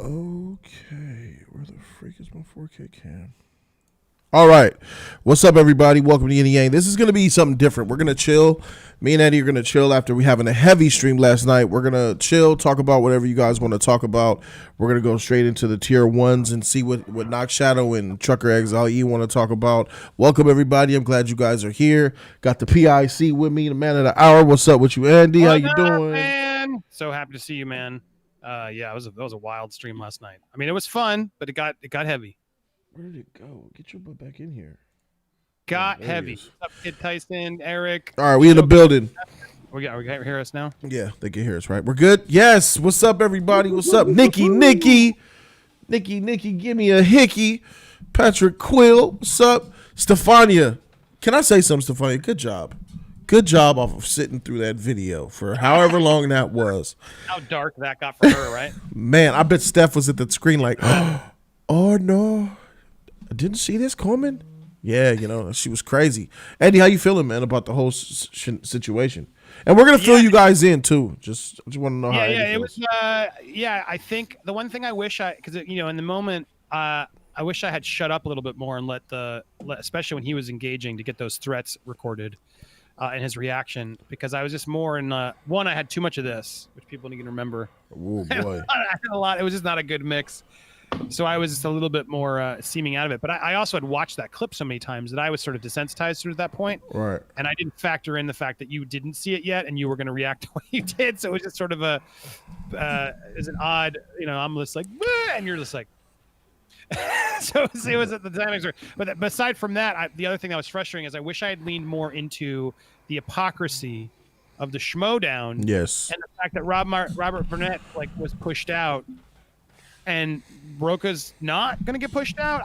Okay, where the freak is my 4K cam? All right, what's up, everybody? Welcome to Yin and Yang. This is going to be something different. We're going to chill. Me and Eddie are going to chill after we having a heavy stream last night. We're going to chill, talk about whatever you guys want to talk about. We're going to go straight into the tier ones and see what Knock Shadow and Trucker Exile E want to talk about. Welcome, everybody. I'm glad you guys are here. Got the PIC with me, the man of the hour. What's up with you, Andy? How you doing? Man? So happy to see you, man. Yeah, it was a wild stream last night. I mean, it was fun, but it got heavy. Where did it go? Get your butt back in here. Got heavy. What's up, Kid Tyson, Eric? All right, we in the building. We can hear us now? Yeah, they can hear us, right? We're good? Yes. What's up, everybody? What's up? Nikki, give me a hickey. Patrick Quill, what's up? Stefania. Can I say something, Stefania? Good job. Good job off of sitting through that video for however long that was. How dark that got for her, right? Man, I bet Steph was at the screen like, oh, no. I didn't see this coming. Yeah, you know, she was crazy. Andy, how you feeling, man, about the whole situation? And we're gonna fill you guys in too. Just want to know how. Yeah, it was. I think the one thing I wish because in the moment, I wish I had shut up a little bit more and let especially when he was engaging to get those threats recorded, and his reaction, because I was just more in one. I had too much of this, which people need to remember. Oh boy, I had a lot. It was just not a good mix. So I was just a little bit more seeming out of it. But I also had watched that clip so many times that I was sort of desensitized to it at that point. Right. And I didn't factor in the fact that you didn't see it yet and you were going to react the way you did. So it was just sort of is an odd, I'm just like, and you're just like. So it was at the dynamics. But aside from that, the other thing that was frustrating is I wish I had leaned more into the hypocrisy of the Schmodown. Yes. And the fact that Robert Burnett was pushed out. And Roka's not going to get pushed out.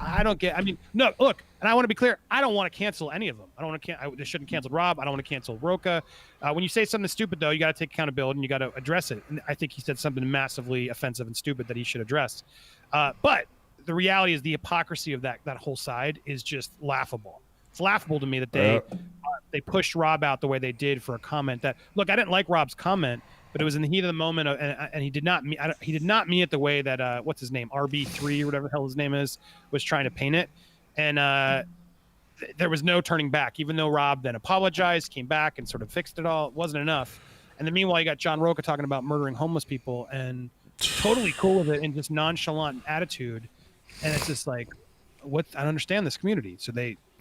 No, look, and I want to be clear. I don't want to cancel any of them. I shouldn't cancel Rob. I don't want to cancel Roka. When you say something stupid, though, you got to take accountability and you got to address it. And I think he said something massively offensive and stupid that he should address. But the reality is the hypocrisy of that whole side is just laughable. It's laughable to me that they pushed Rob out the way they did for a comment that, look, I didn't like Rob's comment, but it was in the heat of the moment, and he did not mean it the way that what's his name, RB3 or whatever the hell his name is, was trying to paint it, and there was no turning back. Even though Rob then apologized, came back, and sort of fixed it all, it wasn't enough. And then meanwhile, you got John Roka talking about murdering homeless people and totally cool with it and just nonchalant attitude, and it's just like, what? I don't understand this community. So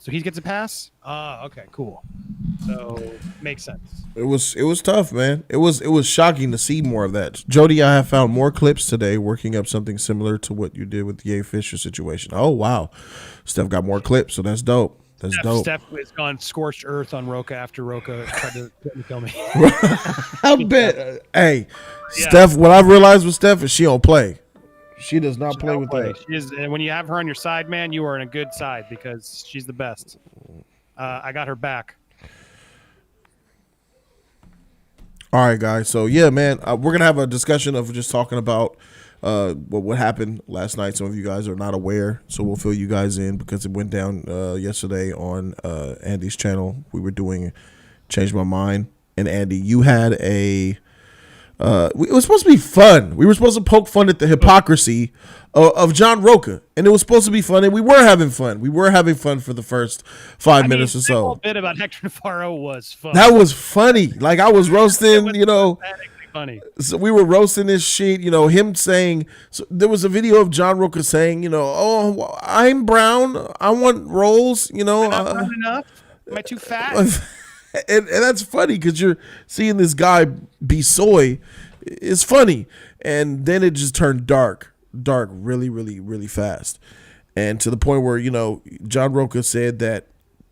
he gets a pass? Okay, cool. So makes sense. It was tough, man. It was shocking to see more of that. Jody, I have found more clips today working up something similar to what you did with the Ye Fisher situation. Oh wow. Steph got more clips, so that's dope. That's dope. Steph has gone scorched earth on Roka after Roka tried to kill me. I bet. Hey, yeah. Steph, what I've realized with Steph is she don't play. She does not play with that. She is, and when you have her on your side, man, you are in a good side because she's the best. I got her back. All right, guys. So, yeah, man, we're going to have a discussion of just talking about what happened last night. Some of you guys are not aware, so we'll fill you guys in because it went down yesterday on Andy's channel. We were doing Change My Mind. And, Andy, you had it was supposed to be fun. We were supposed to poke fun at the hypocrisy of John Roka, and it was supposed to be fun, and we were having fun. We were having fun for the first 5 minutes or so. The whole bit about Hector Navarro was fun. That was funny. Like, I was roasting, funny. So we were roasting this shit, him saying, so there was a video of John Roka saying, oh, I'm brown. I want rolls, Am I not brown enough? Am I too fat? And that's funny because you're seeing this guy be soy. It's funny. And then it just turned dark really, really, really fast. And to the point where, John Roka said that,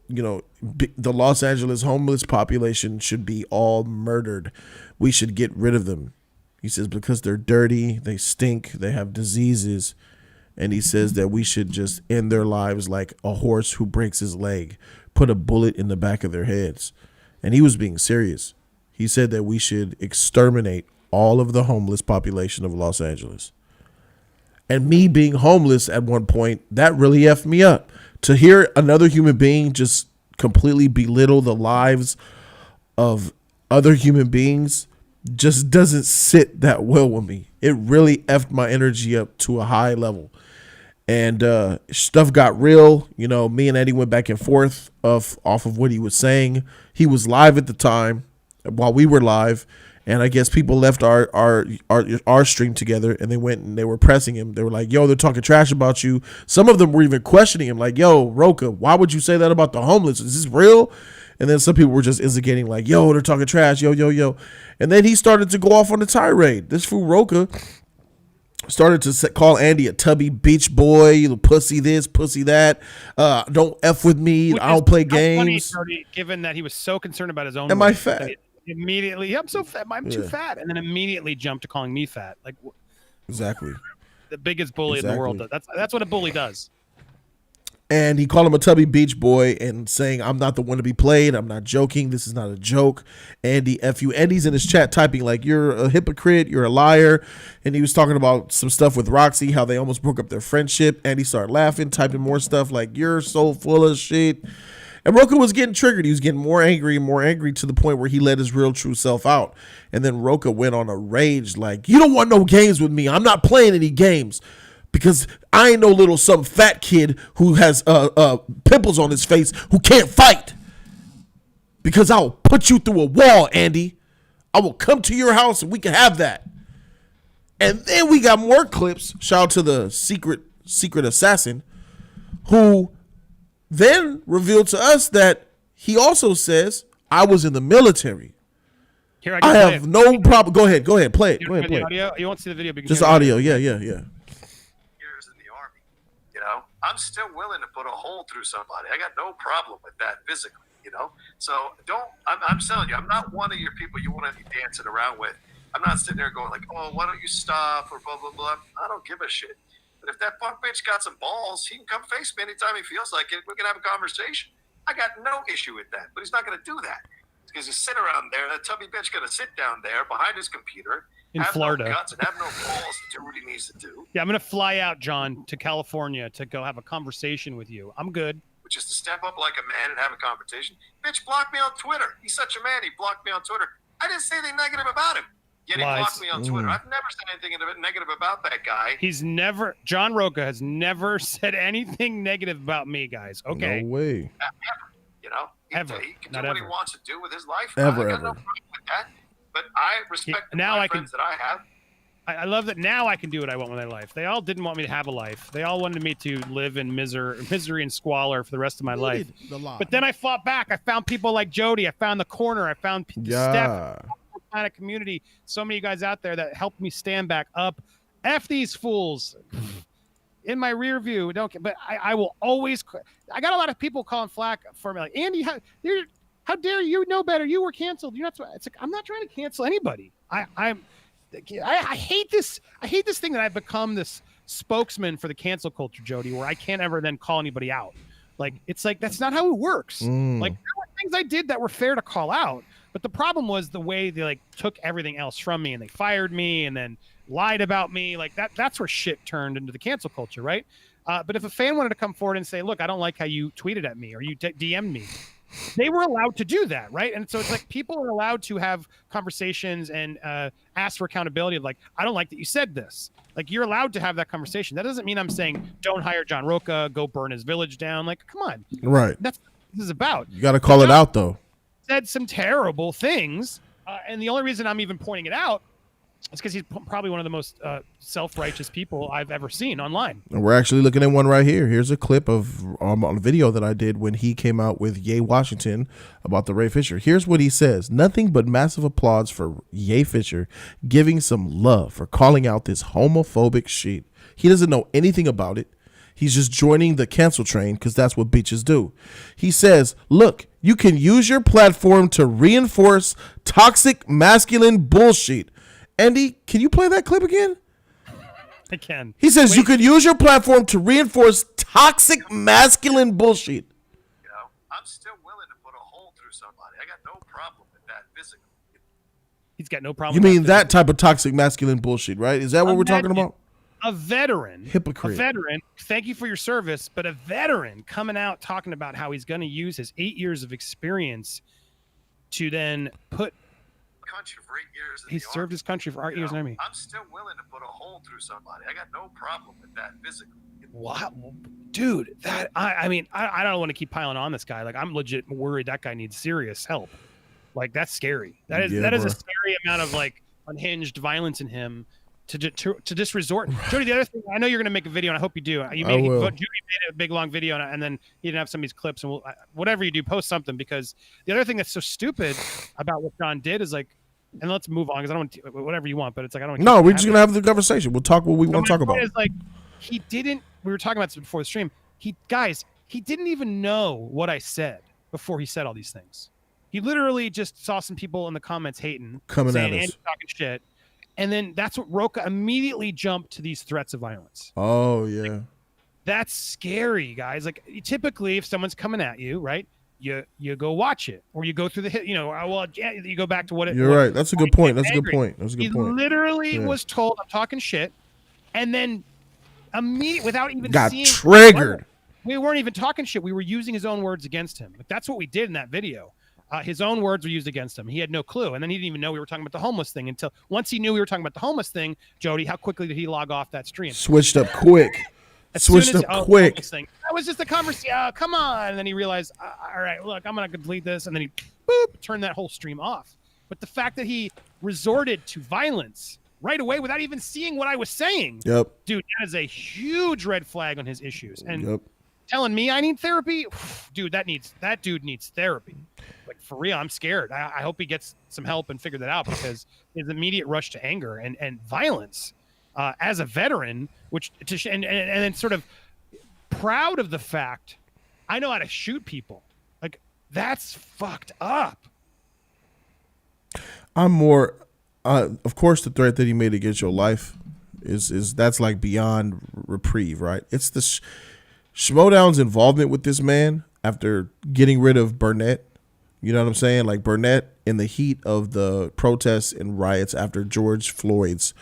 the Los Angeles homeless population should be all murdered. We should get rid of them. He says because they're dirty, they stink, they have diseases. And he says that we should just end their lives like a horse who breaks his leg, put a bullet in the back of their heads. And he was being serious. He said that we should exterminate all of the homeless population of Los Angeles. And me being homeless at one point, that really effed me up. To hear another human being just completely belittle the lives of other human beings just doesn't sit that well with me. It really effed my energy up to a high level. And stuff got real. You know, me and Eddie went back and forth off of what he was saying. He was live at the time while we were live. And I guess people left our stream together, and they went and they were pressing him. They were like, yo, they're talking trash about you. Some of them were even questioning him, like, yo, Roka, why would you say that about the homeless? Is this real? And then some people were just instigating, like, yo, they're talking trash, yo, yo, yo. And then he started to go off on a tirade. This fool Roka started to call Andy a tubby beach boy, you pussy this, pussy that. Don't F with me. I don't play games. Funny, given that he was so concerned about his own. Am I fat? Immediately, I'm so fat. I'm too fat, and then immediately jumped to calling me fat. Like exactly, the biggest bully in the world. That's what a bully does. And he called him a tubby beach boy and saying, I'm not the one to be played. I'm not joking. This is not a joke. Andy, F you. Andy's in his chat typing like, you're a hypocrite. You're a liar. And he was talking about some stuff with Roxy, how they almost broke up their friendship. Andy started laughing, typing more stuff like, you're so full of shit. And Roka was getting triggered. He was getting more angry to the point where he let his real true self out. And then Roka went on a rage like, you don't want no games with me. I'm not playing any games. Because I ain't no little some fat kid who has pimples on his face who can't fight. Because I'll put you through a wall, Andy. I will come to your house and we can have that. And then we got more clips. Shout out to the secret assassin who then revealed to us that he also says, I was in the military. Here, I have no problem. Go ahead. Play it. Go ahead, play it. Audio? You won't see the video. Just audio. Yeah. I'm still willing to put a hole through somebody. I got no problem with that physically, you know? So I'm telling you, I'm not one of your people you want to be dancing around with. I'm not sitting there going like, oh, why don't you stop or blah, blah, blah. I don't give a shit. But if that punk bitch got some balls, he can come face me anytime he feels like it. We can have a conversation. I got no issue with that, but he's not going to do that. Because he's sitting around there, that tubby bitch going to sit down there behind his computer, in Florida, no guts and have no balls to do what he needs to do. Yeah, I'm gonna fly out, John, to California to go have a conversation with you. I'm good. Which is to step up like a man and have a conversation. Bitch blocked me on Twitter. He's such a man. He blocked me on Twitter. I didn't say anything negative about him. Yet he blocked me on Twitter. I've never said anything negative about that guy. John Roka has never said anything negative about me, guys. Okay. No way. Ever. You know? He can do what he wants to do with his life. I got no problem with that. But I respect my friends that I have. I love that now I can do what I want with my life. They all didn't want me to have a life. They all wanted me to live in misery and squalor for the rest of my life. But then I fought back. I found people like Jody. I found the corner. I found Steph, kind of community. So many guys out there that helped me stand back up. F these fools. In my rear view, but I will always. I got a lot of people calling flack for me, like Andy. How dare you know better? You were canceled. You're not. It's like I'm not trying to cancel anybody. I hate this. I hate this thing that I've become this spokesman for the cancel culture, Jody, where I can't ever then call anybody out. Like it's like that's not how it works. Like there were things I did that were fair to call out, but the problem was the way they like took everything else from me and they fired me and then lied about me. Like that's where shit turned into the cancel culture, right? But if a fan wanted to come forward and say, look, I don't like how you tweeted at me or you DM'd me, they were allowed to do that, right? And so it's like people are allowed to have conversations and ask for accountability of like, I don't like that you said this. Like you're allowed to have that conversation. That doesn't mean I'm saying don't hire John Roka, go burn his village down. Like, come on. Right. That's what this is about. You got to call it out though. Said some terrible things. And the only reason I'm even pointing it out is because he's probably one of the most self-righteous people I've ever seen online. And we're actually looking at one right here. Here's a clip of a video that I did when he came out with Ye Washington about the Ray Fisher. Here's what he says. Nothing but massive applause for Ye Fisher giving some love for calling out this homophobic shit. He doesn't know anything about it. He's just joining the cancel train because that's what bitches do. He says, look, you can use your platform to reinforce toxic masculine bullshit. Andy, can you play that clip again? I can. He says you could use your platform to reinforce toxic masculine bullshit. You know, I'm still willing to put a hole through somebody. I got no problem with that physically. He's got no problem. You mean that type of toxic masculine bullshit, right? Is that what we're talking about? A veteran. Hypocrite. A veteran. Thank you for your service, but a veteran coming out talking about how he's going to use his 8 years of experience to then put country for 8 years. He served his country for 8 years in the Army. I'm still willing to put a hole through somebody. I got no problem with that physically. Wow, dude, that I mean, I don't want to keep piling on this guy. Like, I'm legit worried that guy needs serious help. Like, that's scary. That is a scary amount of like unhinged violence in him to just resort. Jody, the other thing, I know you're going to make a video, and I hope you do. Jody made a big long video, and then he didn't have some of these clips, and whatever you do, post something, because the other thing that's so stupid about what John did is like, and let's move on because I don't want to, whatever you want, but it's like I don't. No, we're just gonna have the conversation. We'll talk what we want to talk about. Is like he didn't. We were talking about this before the stream. He didn't even know what I said before he said all these things. He literally just saw some people in the comments hating, coming saying, at us, Andy's talking shit. And then that's what Rocha immediately jumped to these threats of violence. Oh, yeah. Like, that's scary, guys. Like, typically, if someone's coming at you, right, you go watch it, or you go through the hit. You know, well, yeah, you go back to what it. You're right. That's a good point. That's a good point. That's a good point. He literally was told, "I'm talking shit," and then immediately, without even got seeing, triggered. We weren't even talking shit. We were using his own words against him. Like, that's what we did in that video. His own words were used against him. He had no clue. And then he didn't even know we were talking about the homeless thing until once he knew we were talking about the homeless thing. Jody, how quickly did he log off that stream? Switched up quick. Quick. Thing. That was just a conversation. Come on. And then he realized, all right, look, I'm going to complete this. And then he turned that whole stream off. But the fact that he resorted to violence right away without even seeing what I was saying. Yep. Dude, that is a huge red flag on his issues. And telling me I need therapy, dude, that dude needs therapy. Like, for real, I'm scared. I hope he gets some help and figure that out, because his immediate rush to anger and violence as a veteran, and then sort of proud of the fact I know how to shoot people. Like, that's fucked up. I'm more, of course, the threat that he made against your life is that's like beyond reprieve, right? It's the Schmodown's involvement with this man after getting rid of Burnett. You know what I'm saying? Like, Burnett, in the heat of the protests and riots after George Floyd's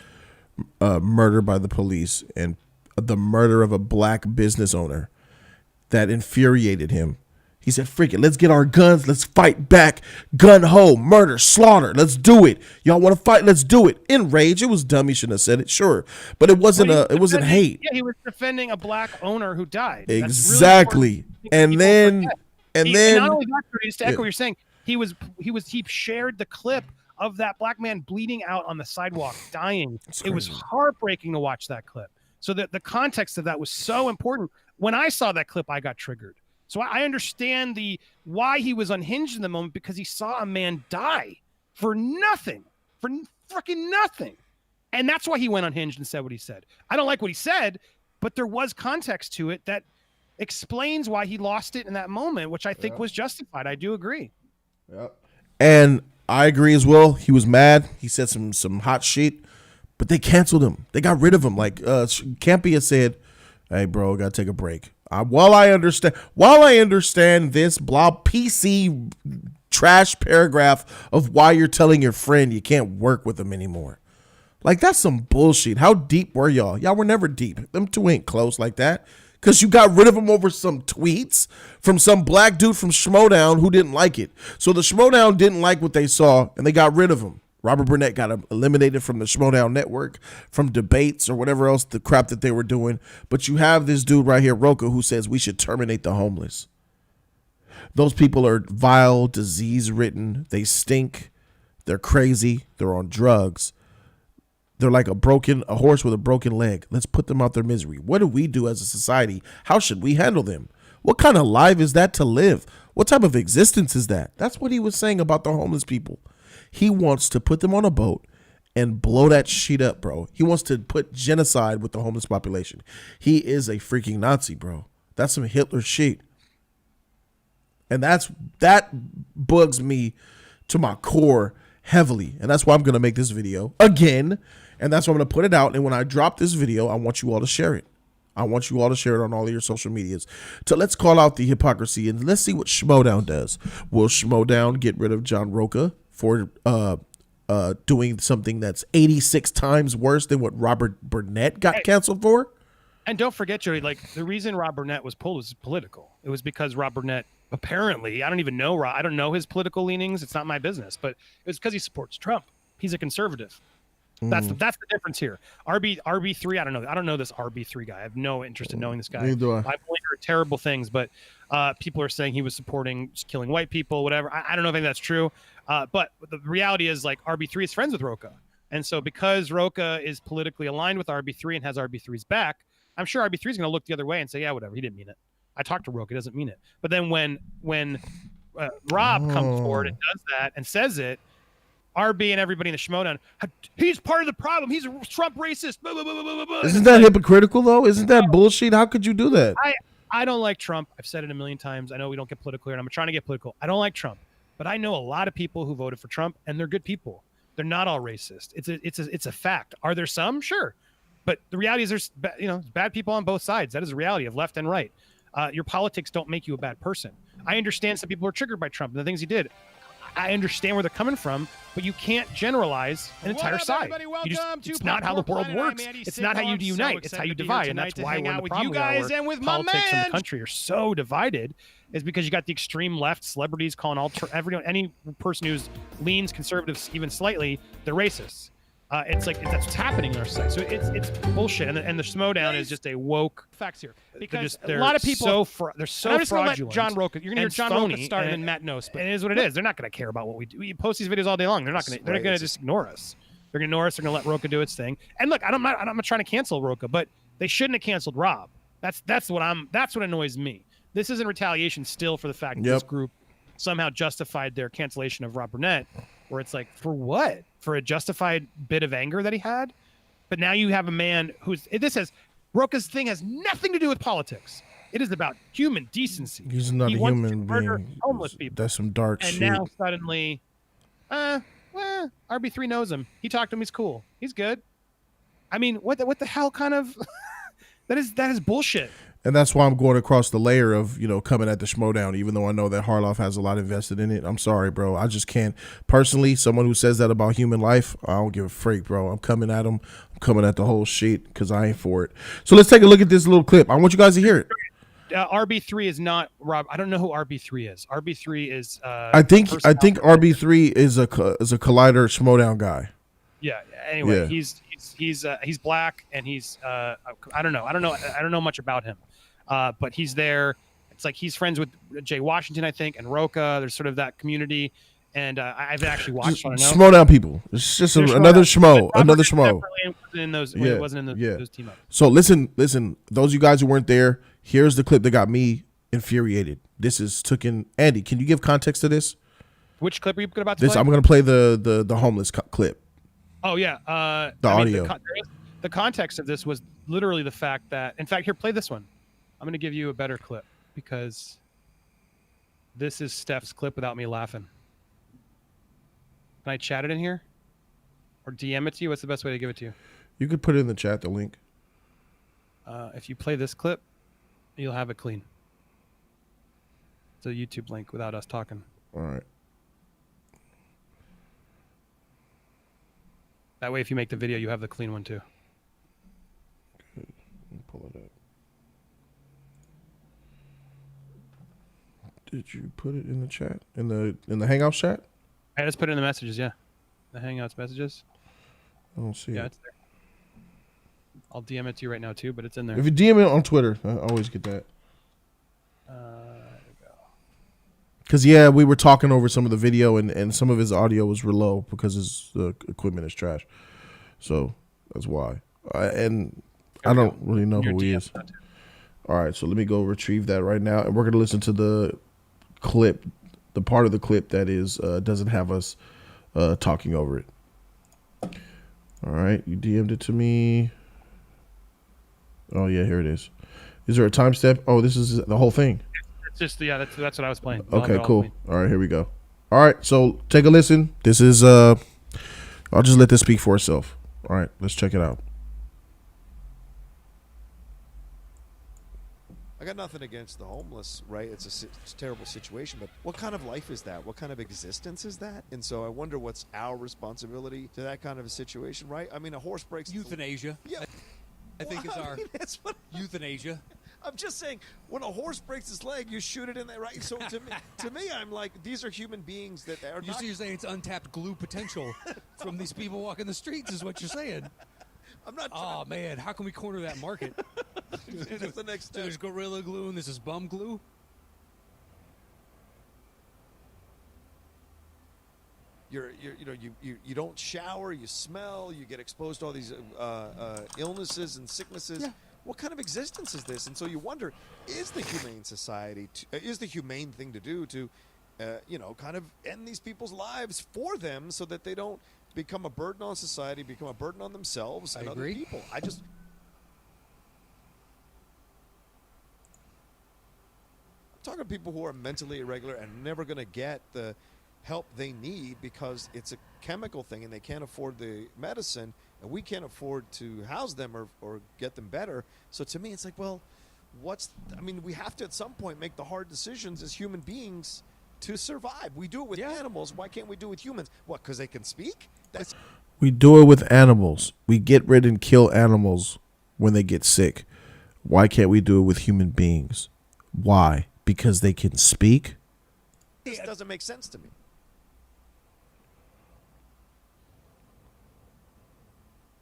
murder by the police and the murder of a black business owner, that infuriated him. He said, "Freak it, let's get our guns, let's fight back, gun ho, murder, slaughter, let's do it. Y'all want to fight? Let's do it." In rage. It was dumb. He shouldn't have said it, sure, but it wasn't it wasn't hate. Yeah, he was defending a black owner who died. Exactly. Really, and then not only that, just to echo what you're saying, he shared the clip of that black man bleeding out on the sidewalk, dying. It was heartbreaking to watch that clip. So that the context of that was so important. When I saw that clip, I got triggered. So I understand why he was unhinged in the moment, because he saw a man die for nothing, for freaking nothing. And that's why he went unhinged and said what he said. I don't like what he said, but there was context to it that explains why he lost it in that moment, which I think was justified. I do agree. Yep. And I agree as well. He was mad. He said some hot shit, but they canceled him. They got rid of him. Like Campia said, "Hey, bro, gotta take a break." While I understand this blah PC trash paragraph of why you're telling your friend you can't work with him anymore. Like, that's some bullshit. How deep were y'all? Y'all were never deep. Them two ain't close like that. Because you got rid of him over some tweets from some black dude from Schmodown who didn't like it. So the Schmodown didn't like what they saw, and they got rid of him. Robert Burnett got eliminated from the Schmodown network, from debates or whatever else, the crap that they were doing. But you have this dude right here, Rocha, who says we should terminate the homeless. Those people are vile, disease-ridden. They stink. They're crazy. They're on drugs. They're like a horse with a broken leg. Let's put them out their misery. What do we do as a society? How should we handle them? What kind of life is that to live? What type of existence is that? That's what he was saying about the homeless people. He wants to put them on a boat and blow that shit up, bro. He wants to put genocide with the homeless population. He is a freaking Nazi, bro. That's some Hitler shit. And that bugs me to my core heavily. And that's why I'm going to make this video again. And that's why I'm going to put it out. And when I drop this video, I want you all to share it. I want you all to share it on all of your social medias. So let's call out the hypocrisy and let's see what Schmodown does. Will Schmodown get rid of John Rocha for doing something that's 86 times worse than what Robert Burnett got canceled for? And don't forget, Jody, like, the reason Rob Burnett was pulled was political. It was because Rob Burnett apparently. I don't even know I don't know his political leanings. It's not my business, but it's because he supports Trump. He's a conservative. That's the difference here. RB3. I don't know this RB3 guy. I have no interest in knowing this guy. Neither do I. I've only heard terrible things, but people are saying he was supporting killing white people, whatever. I don't know if that's true. But the reality is, like, RB3 is friends with Rocha, and so because Rocha is politically aligned with RB3 and has RB3's back, I'm sure RB3 is going to look the other way and say, yeah, whatever, he didn't mean it. I talked to Rocha, he doesn't mean it. But then when Rob comes forward and does that and says it, RB and everybody in the Schmodown, he's part of the problem. He's a Trump racist. Blah, blah, blah, blah, blah. Isn't that hypocritical, though? Isn't that bullshit? How could you do that? I don't like Trump. I've said it a million times. I know we don't get political here, and I'm trying to get political. I don't like Trump, but I know a lot of people who voted for Trump, and they're good people. They're not all racist. It's a fact. Are there some? Sure, but the reality is there's bad people on both sides. That is the reality of left and right. Your politics don't make you a bad person. I understand some people are triggered by Trump and the things he did. I understand where they're coming from, but you can't generalize an entire side. It's not how the world works. It's not how you unite. It's how you divide, and that's why we're in the problem where politics in the country are so divided. Is because you got the extreme left celebrities calling any person who leans conservative even slightly, they're racists. It's like that's what's happening in our society. So it's bullshit, and the Schmodown is just a woke facts here because a lot of people they're so I'm just gonna fraudulent. let John Rocha. You're gonna hear John Rocha start, and then Matt knows. But it is what it is. They're not going to care about what we do. We post these videos all day long. They're not going to. They're going to just ignore us. They're going to ignore us. They're going to let Rocha do its thing. And look, I'm not trying to cancel Rocha, but they shouldn't have canceled Rob. That's what annoys me. This isn't retaliation still for the fact that this group somehow justified their cancellation of Rob Burnett, where it's like, for what? For a justified bit of anger that he had? But now you have a man Rocha's thing has nothing to do with politics. It is about human decency. He's not a human being. Homeless people. That's some dark shit. And now suddenly, RB3 knows him. He talked to him. He's cool. He's good. I mean, what the hell kind of that is bullshit. And that's why I'm going across the layer of, coming at the Schmodown, even though I know that Harloff has a lot invested in it. I'm sorry, bro. I just can't. Personally, someone who says that about human life, I don't give a freak, bro. I'm coming at him. I'm coming at the whole shit because I ain't for it. So let's take a look at this little clip. I want you guys to hear it. RB3 is not Rob. I don't know who RB3 is. RB3 is. I think RB3 is a Collider Schmodown guy. Yeah. Anyway, he's black and he's I don't know much about him. But he's there. It's like he's friends with Jay Washington, I think, and Rocha. There's sort of that community, and I've actually watched. Schmodown people. It's just another schmo. Another schmo. It wasn't in those team ups. So listen. Those of you guys who weren't there, here's the clip that got me infuriated. This is Andy, can you give context to this? Which clip are you about to play? I'm going to play the homeless clip. Oh yeah. The audio. The context of this was literally the fact that, in fact, here, play this one. I'm going to give you a better clip because this is Steph's clip without me laughing. Can I chat it in here? Or DM it to you? What's the best way to give it to you? You could put it in the chat, the link. If you play this clip, you'll have it clean. It's a YouTube link without us talking. All right. That way, if you make the video, you have the clean one too. Good. Let me pull it up. Did you put it in the chat? In the Hangouts chat? I just put it in the messages, yeah. The Hangouts messages. I don't see it. Yeah, it's there. I'll DM it to you right now too, but it's in there. If you DM it on Twitter, I always get that. There we go. Because, we were talking over some of the video, and some of his audio was real low because his equipment is trash. So that's why. And I don't really know who he is. All right, so let me go retrieve that right now, and we're going to listen to the clip, the part of the clip that is doesn't have us talking over it. All right, you DM'd it to me. Oh yeah, here it is. Is there a time step? Oh, this is the whole thing. It's just that's what I was playing. Okay, cool. All right, here we go. All right, so take a listen. This is I'll just let this speak for itself. All right, let's check it out. I got nothing against the homeless, right? It's a terrible situation, but what kind of life is that? What kind of existence is that? And so I wonder what's our responsibility to that kind of a situation, right? I mean, a horse breaks... Euthanasia. Yeah. I think is our that's what euthanasia. I'm just saying, when a horse breaks its leg, you shoot it in there, right? So to me, I'm like, these are human beings that are not. You're saying it's untapped glue potential from these people walking the streets, is what you're saying. I'm not. Oh man, how can we corner that market? That's the next step. There's gorilla glue and this is bum glue. You don't shower, you smell, you get exposed to all these illnesses and sicknesses. Yeah. What kind of existence is this? And so you wonder, is the humane society, is the humane thing to do to, kind of end these people's lives for them so that they don't become a burden on society, become a burden on themselves and other people? I'm talking to people who are mentally irregular and never going to get the help they need because it's a chemical thing and they can't afford the medicine and we can't afford to house them or get them better. So to me, it's like, well, we have to at some point make the hard decisions as human beings to survive. We do it with animals. Why can't we do it with humans? What, because they can speak? We do it with animals. We get rid and kill animals when they get sick. Why can't we do it with human beings? Why? Because they can speak? This doesn't make sense to me.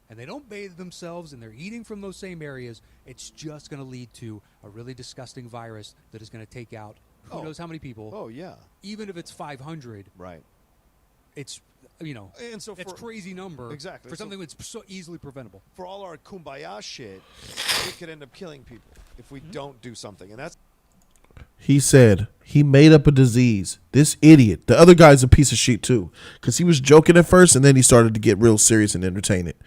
And they don't bathe themselves and they're eating from those same areas, it's just going to lead to a really disgusting virus that is going to take out who knows how many people. Oh, yeah. Even if it's 500. Right. It's, and so it's crazy number. Exactly. For something that's so easily preventable. For all our kumbaya shit, we could end up killing people if we don't do something. And that's. He said he made up a disease. This idiot. The other guy's a piece of shit too, because he was joking at first and then he started to get real serious and entertain it.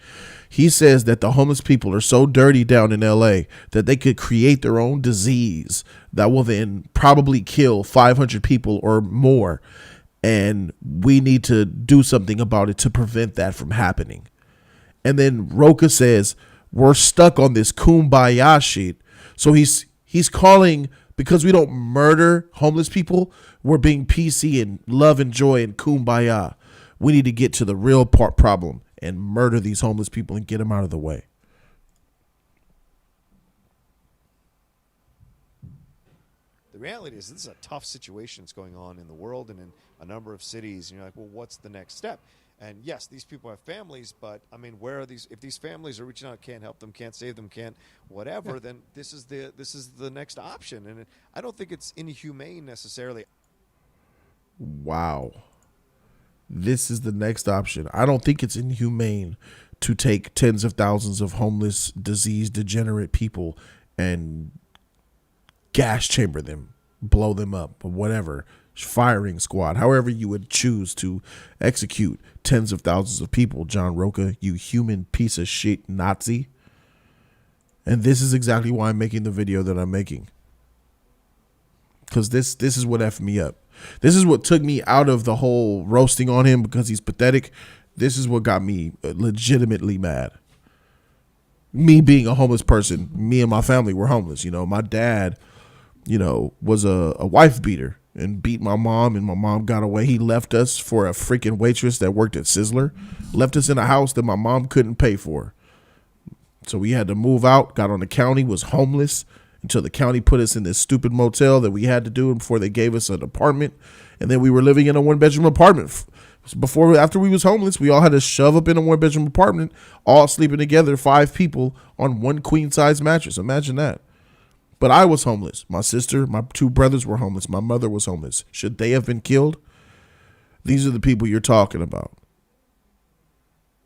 He says that the homeless people are so dirty down in LA that they could create their own disease that will then probably kill 500 people or more. And we need to do something about it to prevent that from happening. And then Roka says we're stuck on this kumbaya shit. So he's calling, because we don't murder homeless people, we're being PC and love and joy and kumbaya. We need to get to the real problem and murder these homeless people and get them out of the way. The reality is this is a tough situation that's going on in the world and in a number of cities. And you're like, well, what's the next step? And yes, these people have families, but I mean, where are these? If these families are reaching out, can't help them, can't save them, can't whatever, then this is the next option. And I don't think it's inhumane necessarily. Wow. This is the next option. I don't think it's inhumane to take tens of thousands of homeless, disease, degenerate people and gas chamber them, blow them up, or whatever. Firing squad, however you would choose to execute tens of thousands of people, John Roka, you human piece of shit Nazi. And this is exactly why I'm making the video that I'm making. Because this is what effed me up. This is what took me out of the whole roasting on him because he's pathetic. This is what got me legitimately mad. Me being a homeless person, me and my family were homeless. My dad, was a wife beater and beat my mom, and my mom got away. He left us for a freaking waitress that worked at Sizzler, left us in a house that my mom couldn't pay for. So we had to move out, got on the county, was homeless until the county put us in this stupid motel that we had to do before they gave us an apartment. And then we were living in a 1-bedroom apartment. After we was homeless, we all had to shove up in a 1-bedroom apartment, all sleeping together, 5 people on one queen-size mattress. Imagine that. But I was homeless. My sister, my 2 brothers were homeless. My mother was homeless. Should they have been killed? These are the people you're talking about.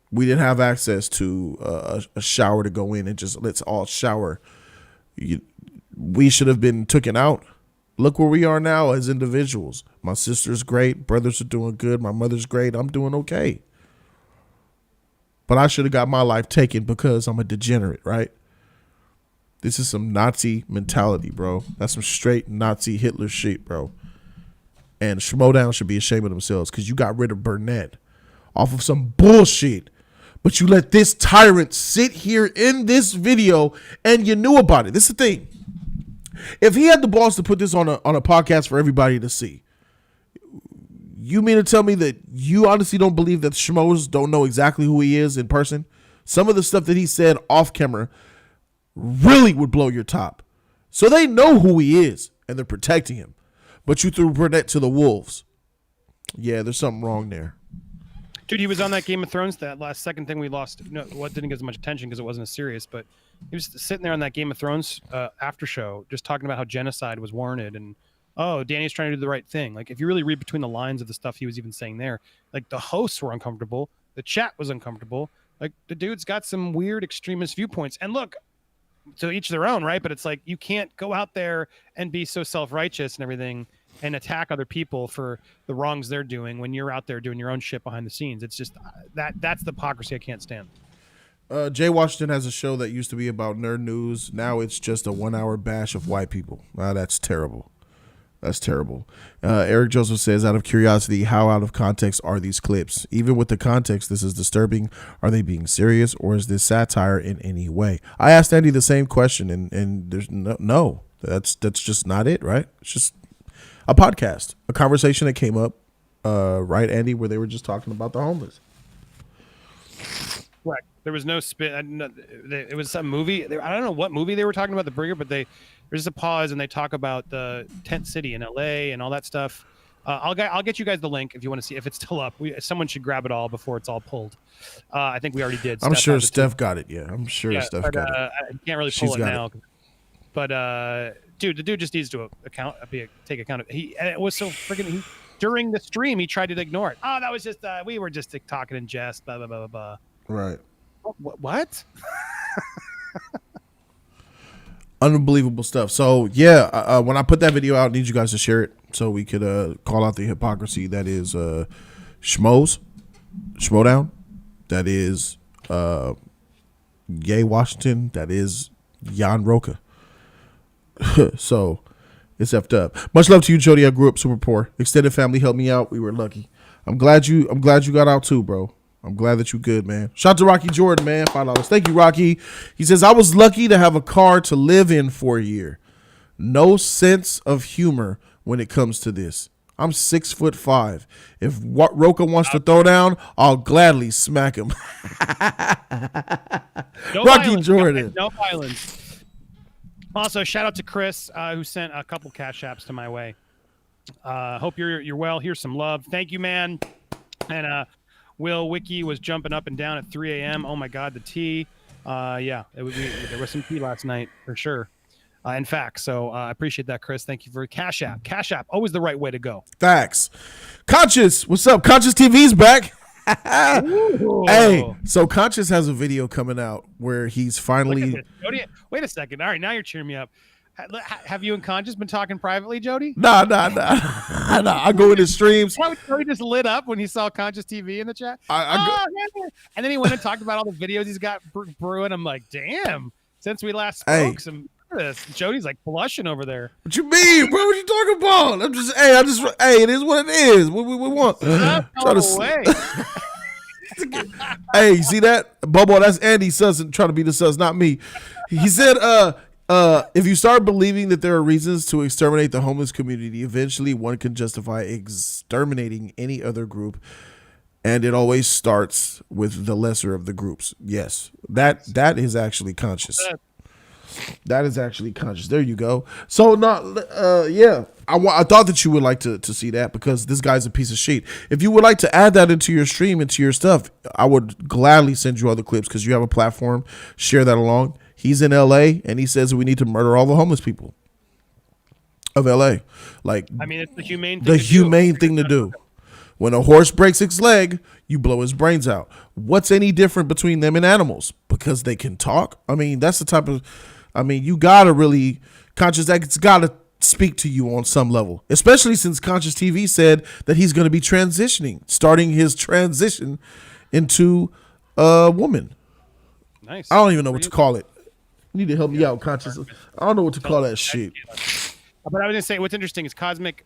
We didn't have access to a shower to go in and just let's all shower. We should have been taken out. Look where we are now as individuals. My sister's great. Brothers are doing good. My mother's great. I'm doing okay. But I should have got my life taken because I'm a degenerate, right? This is some Nazi mentality, bro. That's some straight Nazi Hitler shit, bro. And Schmodown should be ashamed of themselves because you got rid of Burnett off of some bullshit. But you let this tyrant sit here in this video and you knew about it. This is the thing. If he had the balls to put this on a podcast for everybody to see, you mean to tell me that you honestly don't believe that Schmoes don't know exactly who he is in person? Some of the stuff that he said off camera really would blow your top. So they know who he is, and they're protecting him. But you threw Burnett to the wolves. Yeah, there's something wrong there. Dude, he was on that Game of Thrones, that last second thing we lost. No, what didn't get as much attention because it wasn't as serious, but he was sitting there on that Game of Thrones after show, just talking about how genocide was warranted and, oh, Danny's trying to do the right thing. Like, if you really read between the lines of the stuff he was even saying there, like, the hosts were uncomfortable, the chat was uncomfortable. Like, the dude's got some weird extremist viewpoints. And look, to each their own, right? But it's like, you can't go out there and be so self-righteous and everything and attack other people for the wrongs they're doing when you're out there doing your own shit behind the scenes. It's just that's the hypocrisy I can't stand. Jay Washington has a show that used to be about nerd news. Now it's just a 1 hour bash of white people. That's terrible. That's terrible. Eric Joseph says, out of curiosity, how out of context are these clips? Even with the context, this is disturbing. Are they being serious, or is this satire in any way? I asked Andy the same question, and there's no. That's just not it, right? It's just a podcast, a conversation that came up, right, Andy, where they were just talking about the homeless. Right. There was no spin. It was some movie. I don't know what movie they were talking about, the Bringer, but there's a pause and they talk about the tent city in LA and all that stuff. I'll get you guys the link if you want to see if it's still up. Someone should grab it all before it's all pulled. I think we already did. I'm sure Steph got it. Yeah, I'm sure Steph got it. I can't really pull it now. But dude, the dude just needs to take account of it. And it was so freaking. During the stream, he tried to ignore it. Oh, that was just we were just talking in jest. Blah blah blah blah blah. Right. What? Unbelievable stuff. So yeah, when I put that video out, I need you guys to share it so we could call out the hypocrisy that is Schmodown, that is Jay Washington, that is Jan Roca. So it's effed up. Much love to you, Jody. I grew up super poor. Extended family helped me out. We were lucky. I'm glad you got out too, bro. I'm glad that you good, man. Shout out to Rocky Jordan, man. $5. Thank you, Rocky. He says, I was lucky to have a car to live in for a year. No sense of humor when it comes to this. I'm 6'5". If Roca wants to throw down, I'll gladly smack him. Rocky Jordan. No violence. Also, shout out to Chris, who sent a couple cash apps to my way. Hope you're well. Here's some love. Thank you, man. And Will Wiki was jumping up and down at 3 a.m. Oh my God, the tea. Yeah, there was some tea last night for sure. In fact, so I appreciate that, Chris. Thank you for Cash App. Cash App, always the right way to go. Facts. Conscious, what's up? Conscious TV's back. Hey, so Conscious has a video coming out where he's finally. Wait a second. All right, now you're cheering me up. Have you and Conscious been talking privately, Jody? Nah. I go in his streams. Jody just lit up when he saw Conscious TV in the chat. And then he went and talked about all the videos he's got brewing. I'm like, damn. Since we last spoke, Jody's like blushing over there. What you mean, bro? What you talking about? It is what it is. What we want. Hey, you see that? Bobo, that's Andy Suss trying to be the Suss, not me. He said, if you start believing that there are reasons to exterminate the homeless community, eventually one can justify exterminating any other group, and it always starts with the lesser of the groups. Yes, that is actually conscious. That is actually conscious. There you go. So, yeah, I thought that you would like to see that because this guy's a piece of shit. If you would like to add that into your stream, into your stuff, I would gladly send you other clips because you have a platform. Share that along. He's in LA and he says we need to murder all the homeless people of LA. Like, I mean, it's the humane thing to do. When a horse breaks its leg, you blow his brains out. What's any different between them and animals? Because they can talk. I mean, that's the type of. I mean, you gotta really Conscious. It's gotta speak to you on some level, especially since Conscious TV said that he's going to be starting his transition into a woman. Nice. I don't even know what to call it. You need to help me out, Conscious. I don't know what to call that shit. But I was gonna say what's interesting is Comic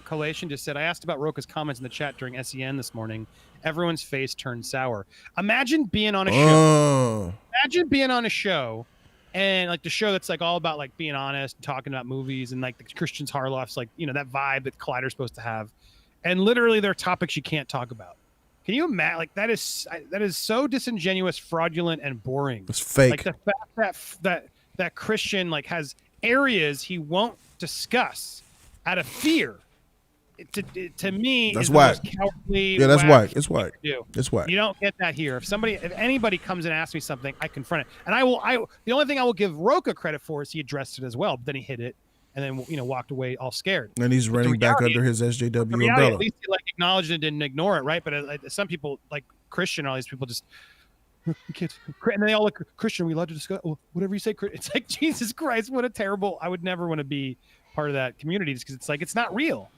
Collation just said I asked about Roca's comments in the chat during SEN this morning. Everyone's face turned sour. Imagine being on a show. Imagine being on a show, and like the show that's like all about like being honest, talking about movies, and like the Christian Harloff's like that vibe that Collider's supposed to have, and literally there are topics you can't talk about. Can you imagine? Like that is so disingenuous, fraudulent, and boring. It's fake. Like the fact that Christian like has areas he won't discuss out of fear. To me, that's is whack. the most cowardly. Yeah, that's whack. It's whack. It's whack. You don't get that here. If anybody comes and asks me something, I confront it, and the only thing I will give Roca credit for is he addressed it as well. But then he hit it, and then walked away all scared. And he's running back under his SJW umbrella. At least he acknowledged it and didn't ignore it, right? But some people like Christian, all these people just. And they all look, Christian, are we allowed to discuss whatever you say? It's like, Jesus Christ, what a terrible. I would never want to be part of that community just because it's like it's not real.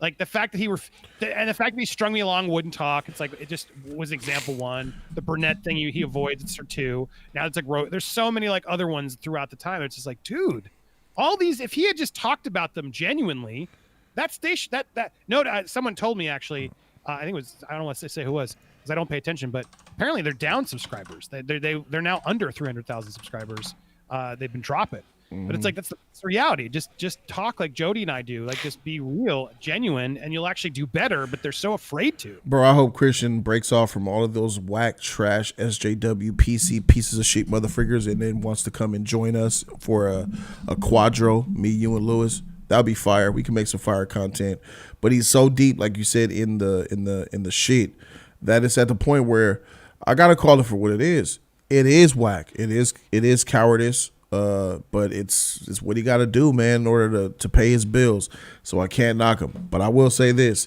Like the fact that the fact that he strung me along, wouldn't talk. It's like it just was example one. The Burnett thing he avoids, it's for two. Now it's like there's so many like other ones throughout the time. It's just like, dude, all these. If he had just talked about them genuinely, someone told me actually. I think it was, I don't want to say who it was because I don't pay attention, but apparently they're down subscribers. They're now under 300,000 subscribers. They've been dropping. But it's like that's the reality. Just talk like Jody and I do. Like just be real, genuine, and you'll actually do better. But they're so afraid to. Bro, I hope Christian breaks off from all of those whack, trash, SJW, PC pieces of shit motherfuckers, and then wants to come and join us for a quadro. Me, you, and Lewis. That'll be fire. We can make some fire content. But he's so deep, like you said, in the shit that it's at the point where I gotta call it for what it is. It is whack. It is cowardice. But it's what he got to do, man, in order to pay his bills. So I can't knock him. But I will say this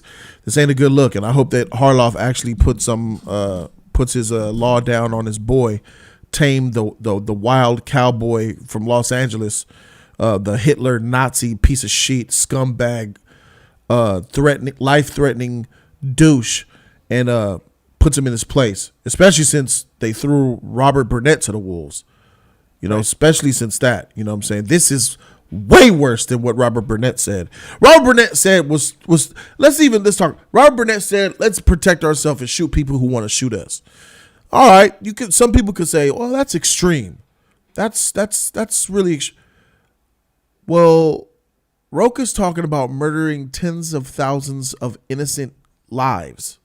ain't a good look, and I hope that Harloff actually puts his law down on his boy, Tame, the wild cowboy from Los Angeles, the Hitler Nazi piece of shit scumbag, life-threatening douche, and puts him in his place, especially since they threw Robert Burnett to the wolves. Especially since that, you know what I'm saying? This is way worse than what Robert Burnett said. Robert Burnett said was let's talk. Robert Burnett said, let's protect ourselves and shoot people who want to shoot us. All right. Some people could say, well, that's extreme. That's really, well, Roka's talking about murdering tens of thousands of innocent lives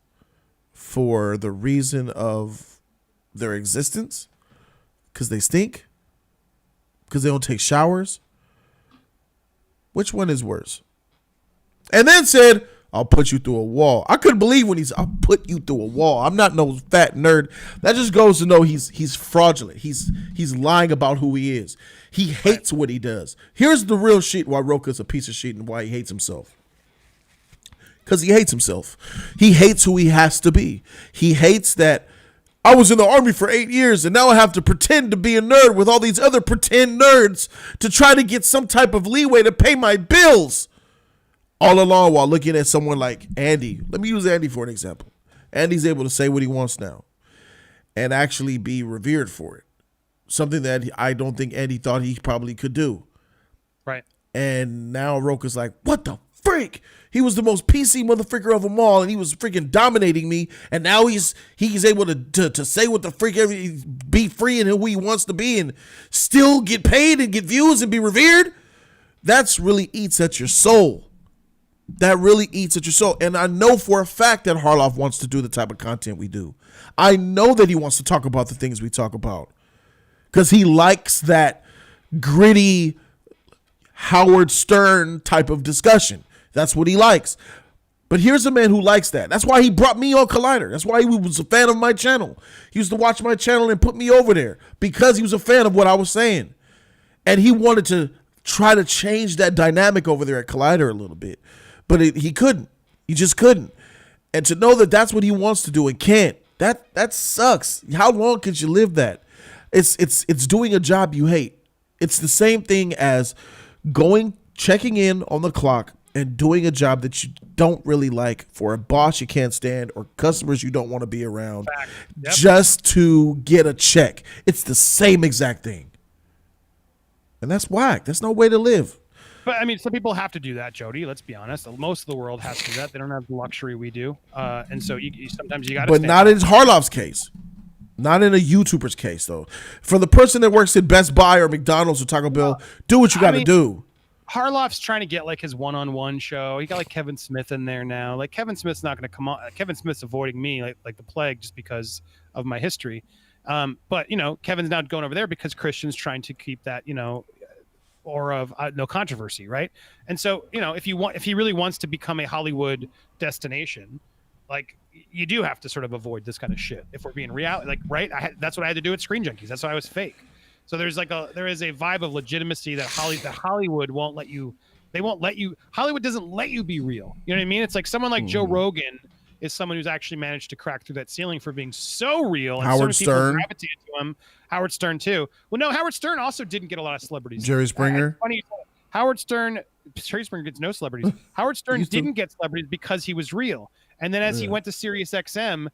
for the reason of their existence. Because they stink. Because they don't take showers. Which one is worse? And then said, I'll put you through a wall. I couldn't believe when I'll put you through a wall. I'm not no fat nerd. That just goes to know he's fraudulent. He's lying about who he is. He hates what he does. Here's the real shit why Roka's a piece of shit and why he hates himself. Because he hates himself. He hates who he has to be. He hates that I was in the Army for 8 years and now I have to pretend to be a nerd with all these other pretend nerds to try to get some type of leeway to pay my bills. All along while looking at someone like Andy. Let me use Andy for an example. Andy's able to say what he wants now and actually be revered for it. Something that I don't think Andy thought he probably could do. Right. And now Roka's like, what the freak? He was the most PC motherfucker of them all, and he was freaking dominating me. And now he's able to say what the freak, be free and who he wants to be, and still get paid and get views and be revered. That's really eats at your soul. That really eats at your soul. And I know for a fact that Harloff wants to do the type of content we do. I know that he wants to talk about the things we talk about because he likes that gritty Howard Stern type of discussion. That's what he likes. But here's a man who likes that. That's why he brought me on Collider. That's why he was a fan of my channel. He used to watch my channel and put me over there because he was a fan of what I was saying. And he wanted to try to change that dynamic over there at Collider a little bit. But he couldn't. He just couldn't. And to know that that's what he wants to do and can't, that sucks. How long could you live that? It's doing a job you hate. It's the same thing as checking in on the clock and doing a job that you don't really like for a boss you can't stand or customers you don't want to be around just to get a check. It's the same exact thing. And that's whack. That's no way to live. But I mean, some people have to do that, Jody. Let's be honest. Most of the world has to do that. They don't have the luxury we do. And so sometimes you got to. But not in Harloff's case. Not in a YouTuber's case, though. For the person that works at Best Buy or McDonald's or Taco Bell, do what you got to do. Harloff's trying to get like his one-on-one show. He got like Kevin Smith in there now. Like Kevin Smith's not going to come on. Kevin Smith's avoiding me like the plague just because of my history. But Kevin's not going over there because Christian's trying to keep that of no controversy, right? And so, if he really wants to become a Hollywood destination, like you do have to sort of avoid this kind of shit. If we're being real, like, right? That's what I had to do at Screen Junkies. That's why I was fake. So there is a vibe of legitimacy that Hollywood won't let you. They won't let you. Hollywood doesn't let you be real. You know what I mean? It's like someone like Joe Rogan is someone who's actually managed to crack through that ceiling for being so real. And Howard Stern gravitated to him. Howard Stern too. Well, no, Howard Stern also didn't get a lot of celebrities. Jerry Springer. Funny, Howard Stern. Jerry Springer gets no celebrities. Howard Stern didn't get celebrities because he was real. And then as he went to Sirius XM,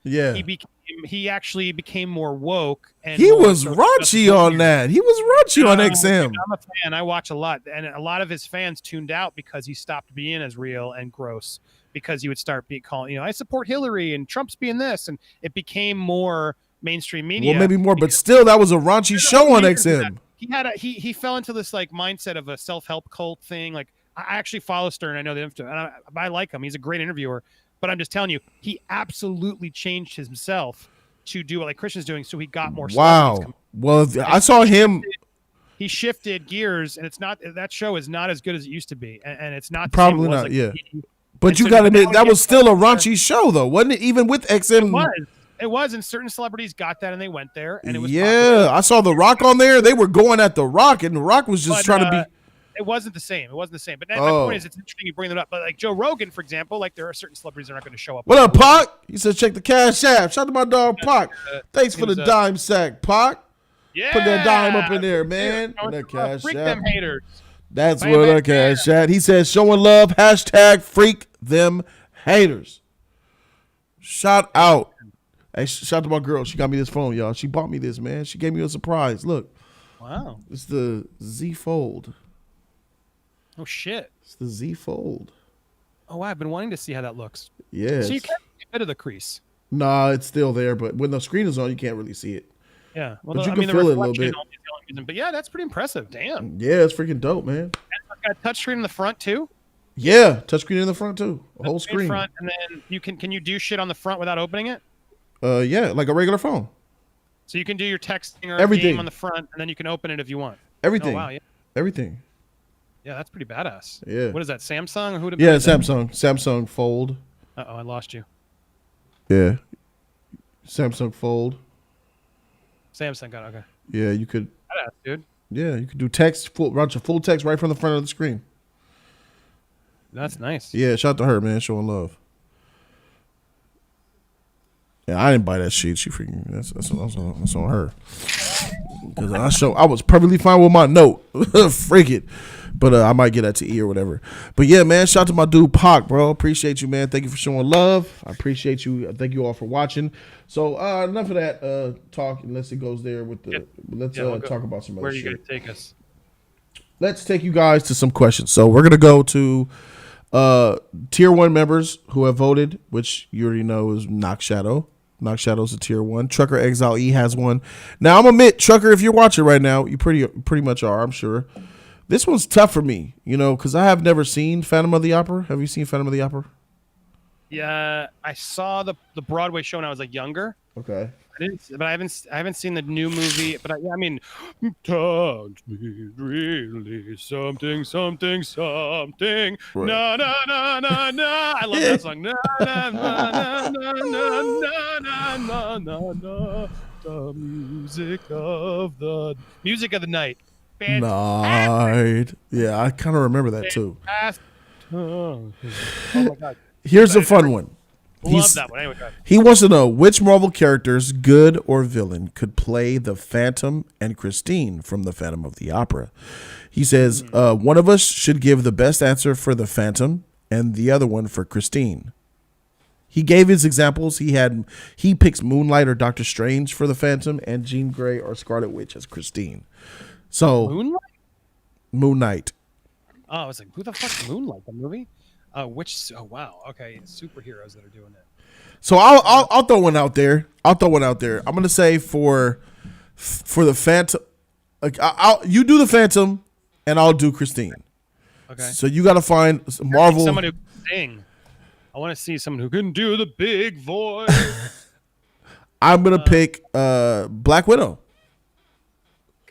he actually became more woke. And he was raunchy on that. He was raunchy on XM. I'm a fan. I watch a lot. And a lot of his fans tuned out because he stopped being as real and gross, because he would start calling, I support Hillary and Trump's being this. And it became more mainstream media. Well, maybe more, but still, that was a raunchy show on XM. He fell into this like mindset of a self-help cult thing. Like, I actually follow Stern. I know the info, and I like him. He's a great interviewer. But I'm just telling you, he absolutely changed himself to do what like Christian's doing, so he got more. Wow. Well, I saw him. He shifted gears, and it's not that show is not as good as it used to be, and it's not probably not. Like, yeah, but you got to admit that was still a raunchy show, though, wasn't it? Even with XM, it was, and certain celebrities got that, and they went there, and it was. Yeah, popular. I saw The Rock on there. They were going at The Rock, and The Rock was just trying to be. It wasn't the same. But my point is, it's interesting you bring that up. But like Joe Rogan, for example, like there are certain celebrities that are not going to show up. What up, Pac? He said, check the cash app. Shout out to my dog, Pac. Thanks for the dime sack, Pac. Yeah. Put that dime up in there, man. That cash freak app. them haters. That's what that cash app. He says, showing love, hashtag freak them haters. Shout out. Hey, shout out to my girl. She got me this phone, y'all. She bought me this, man. She gave me a surprise. Look. Wow. It's the Z Fold. Oh, shit. It's the Z Fold. Oh, wow. I've been wanting to see how that looks. Yeah. So you can't get rid of the crease. Nah, it's still there, but when the screen is on, you can't really see it. Yeah. Well, but you can feel it a little bit. But yeah, that's pretty impressive. Damn. Yeah, it's freaking dope, man. And it's got a touchscreen in the front, too? Yeah, touchscreen in the front, too. A whole screen. Front, and then can you do shit on the front without opening it? Yeah, like a regular phone. So you can do your texting or everything game on the front, and then you can open it if you want. Everything. Oh, wow, yeah. Everything. Yeah, that's pretty badass. Yeah. What is that, Samsung? Or who yeah, Samsung. Samsung Fold. Uh-oh, I lost you. Yeah. Samsung Fold. Samsung got it, okay. Yeah, you could. Badass, dude. Yeah, you could do text, run your full text right from the front of the screen. That's nice. Yeah, shout out to her, man, showing love. Yeah, I didn't buy that shit. She freaking that's on her. Because I was perfectly fine with my note. Freak it. But I might get that to E or whatever. But yeah, man, shout out to my dude Pac, bro. Appreciate you, man. Thank you for showing love. I appreciate you. Thank you all for watching. So enough of that talk, unless it goes there with the. Let's talk about some other shit. Where are you gonna take us? Let's take you guys to some questions. So we're gonna go to tier 1 members who have voted, which you already know is Knock Shadow. Knock Shadow's a tier 1. Trucker Exile E has one. Now I'm gonna admit, Trucker, if you're watching right now, you pretty much are, I'm sure. This one's tough for me, because I have never seen Phantom of the Opera. Have you seen Phantom of the Opera? Yeah, I saw the Broadway show when I was like younger. Okay. But I haven't seen the new movie. But I mean, touch me really something. Right. Na na na na na. I love that song. Na na na na na na na na na. The music of the night. Night. Yeah, I kind of remember that too. Oh my god. Here's a fun one. Love that one. Anyway, he wants to know which Marvel characters, good or villain, could play the Phantom and Christine from the Phantom of the Opera. He says one of us should give the best answer for the Phantom and the other one for Christine. He gave his examples. He picks Moonlight or Doctor Strange for the Phantom and Jean Grey or Scarlet Witch as Christine. So Moon Knight. Oh, I was like, who the fuck's Moonlight? The movie? Oh wow. Okay, superheroes that are doing it. So I'll throw one out there. I'm gonna say for the Phantom, like you do the Phantom, and I'll do Christine. Okay. So you got to find Marvel. Someone who can sing. I want to see someone who can do the big voice. I'm gonna pick Black Widow.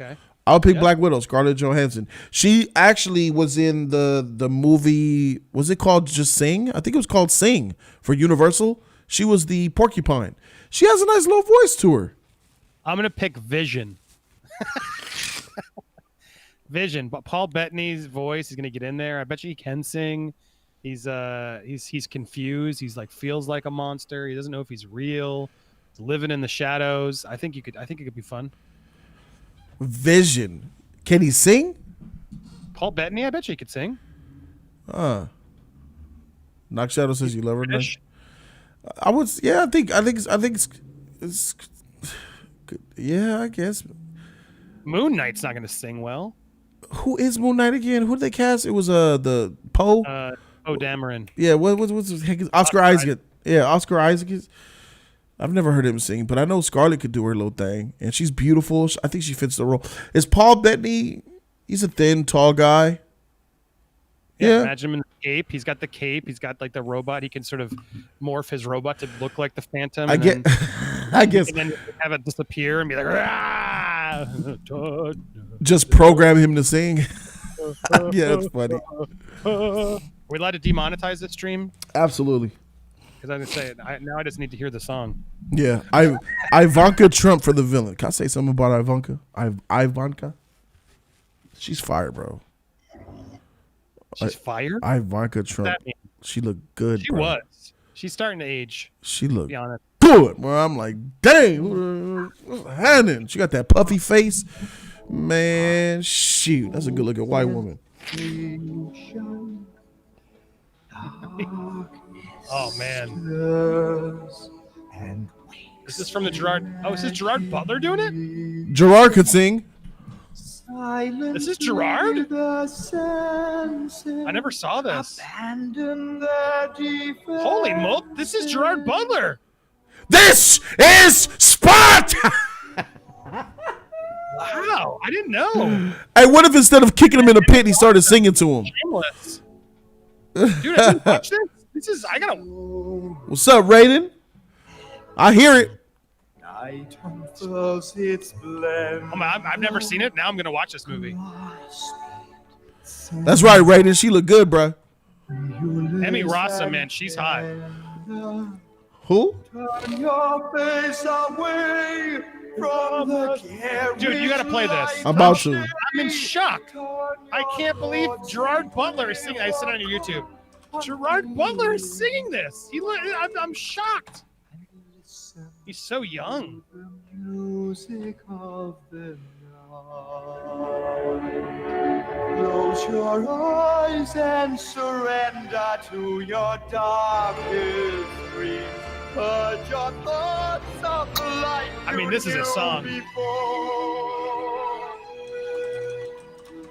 Okay. I'll pick Black Widow, Scarlett Johansson. She actually was in the movie. Was it called Just Sing? I think it was called Sing for Universal. She was the porcupine. She has a nice little voice to her. I'm gonna pick Vision. Vision, but Paul Bettany's voice is gonna get in there. I bet you he can sing. He's confused. He's like feels like a monster. He doesn't know if he's real. He's living in the shadows. I think it could be fun. Vision. Can he sing? Paul Bettany, I bet you he could sing. Knock Shadow says you love her. Nice. I would. Yeah, I think it's good. Yeah, I guess. Moon Knight's not gonna sing well. Who is Moon Knight again? Who did they cast? It was the Poe. Poe Dameron. Yeah, what's his heck? Oscar Isaac. Yeah, Oscar Isaac is. I've never heard him sing, but I know Scarlett could do her little thing, and she's beautiful. I think she fits the role. Is Paul Bettany? He's a thin, tall guy. Yeah. Imagine him in the cape. He's got the cape. He's got like the robot. He can sort of morph his robot to look like the Phantom. I guess. And then have it disappear and be like, "Rah!" Just program him to sing. Yeah, that's funny. Are we allowed to demonetize this stream? Absolutely. Because I was gonna say now I just need to hear the song. Yeah, Ivanka Trump for the villain. Can I say something about Ivanka? Ivanka, she's fire, bro. She's fired. Ivanka Trump. She looked good. She was. She's starting to age. She looked to be honest. good. Well, I'm like, dang, what's happening? She got that puffy face. Man, shoot, that's a good looking white woman. Oh man. Is this from the Gerard? Oh, is this Gerard Butler doing it? Gerard could sing. This is Gerard? I never saw this. Holy moly, this is Gerard Butler. This is Sparta! Wow, I didn't know. Hey, what if instead of kicking him in the pit, he started singing to him? Shameless. Dude, I didn't watch this. I gotta. What's up, Raiden? I hear it. Oh, man, I've never seen it. Now I'm gonna watch this movie. That's right, Raiden. She look good, bro. Emmy Rossum, man, she's hot. Who? Dude, you gotta play this. I'm about to. I'm in shock. I can't believe Gerard Butler is singing. I said it on your YouTube. Gerard Butler is singing this. I'm shocked. He's so young. Close your eyes and surrender to your darkest dreams. Purge your thoughts of life. I mean, this is a song.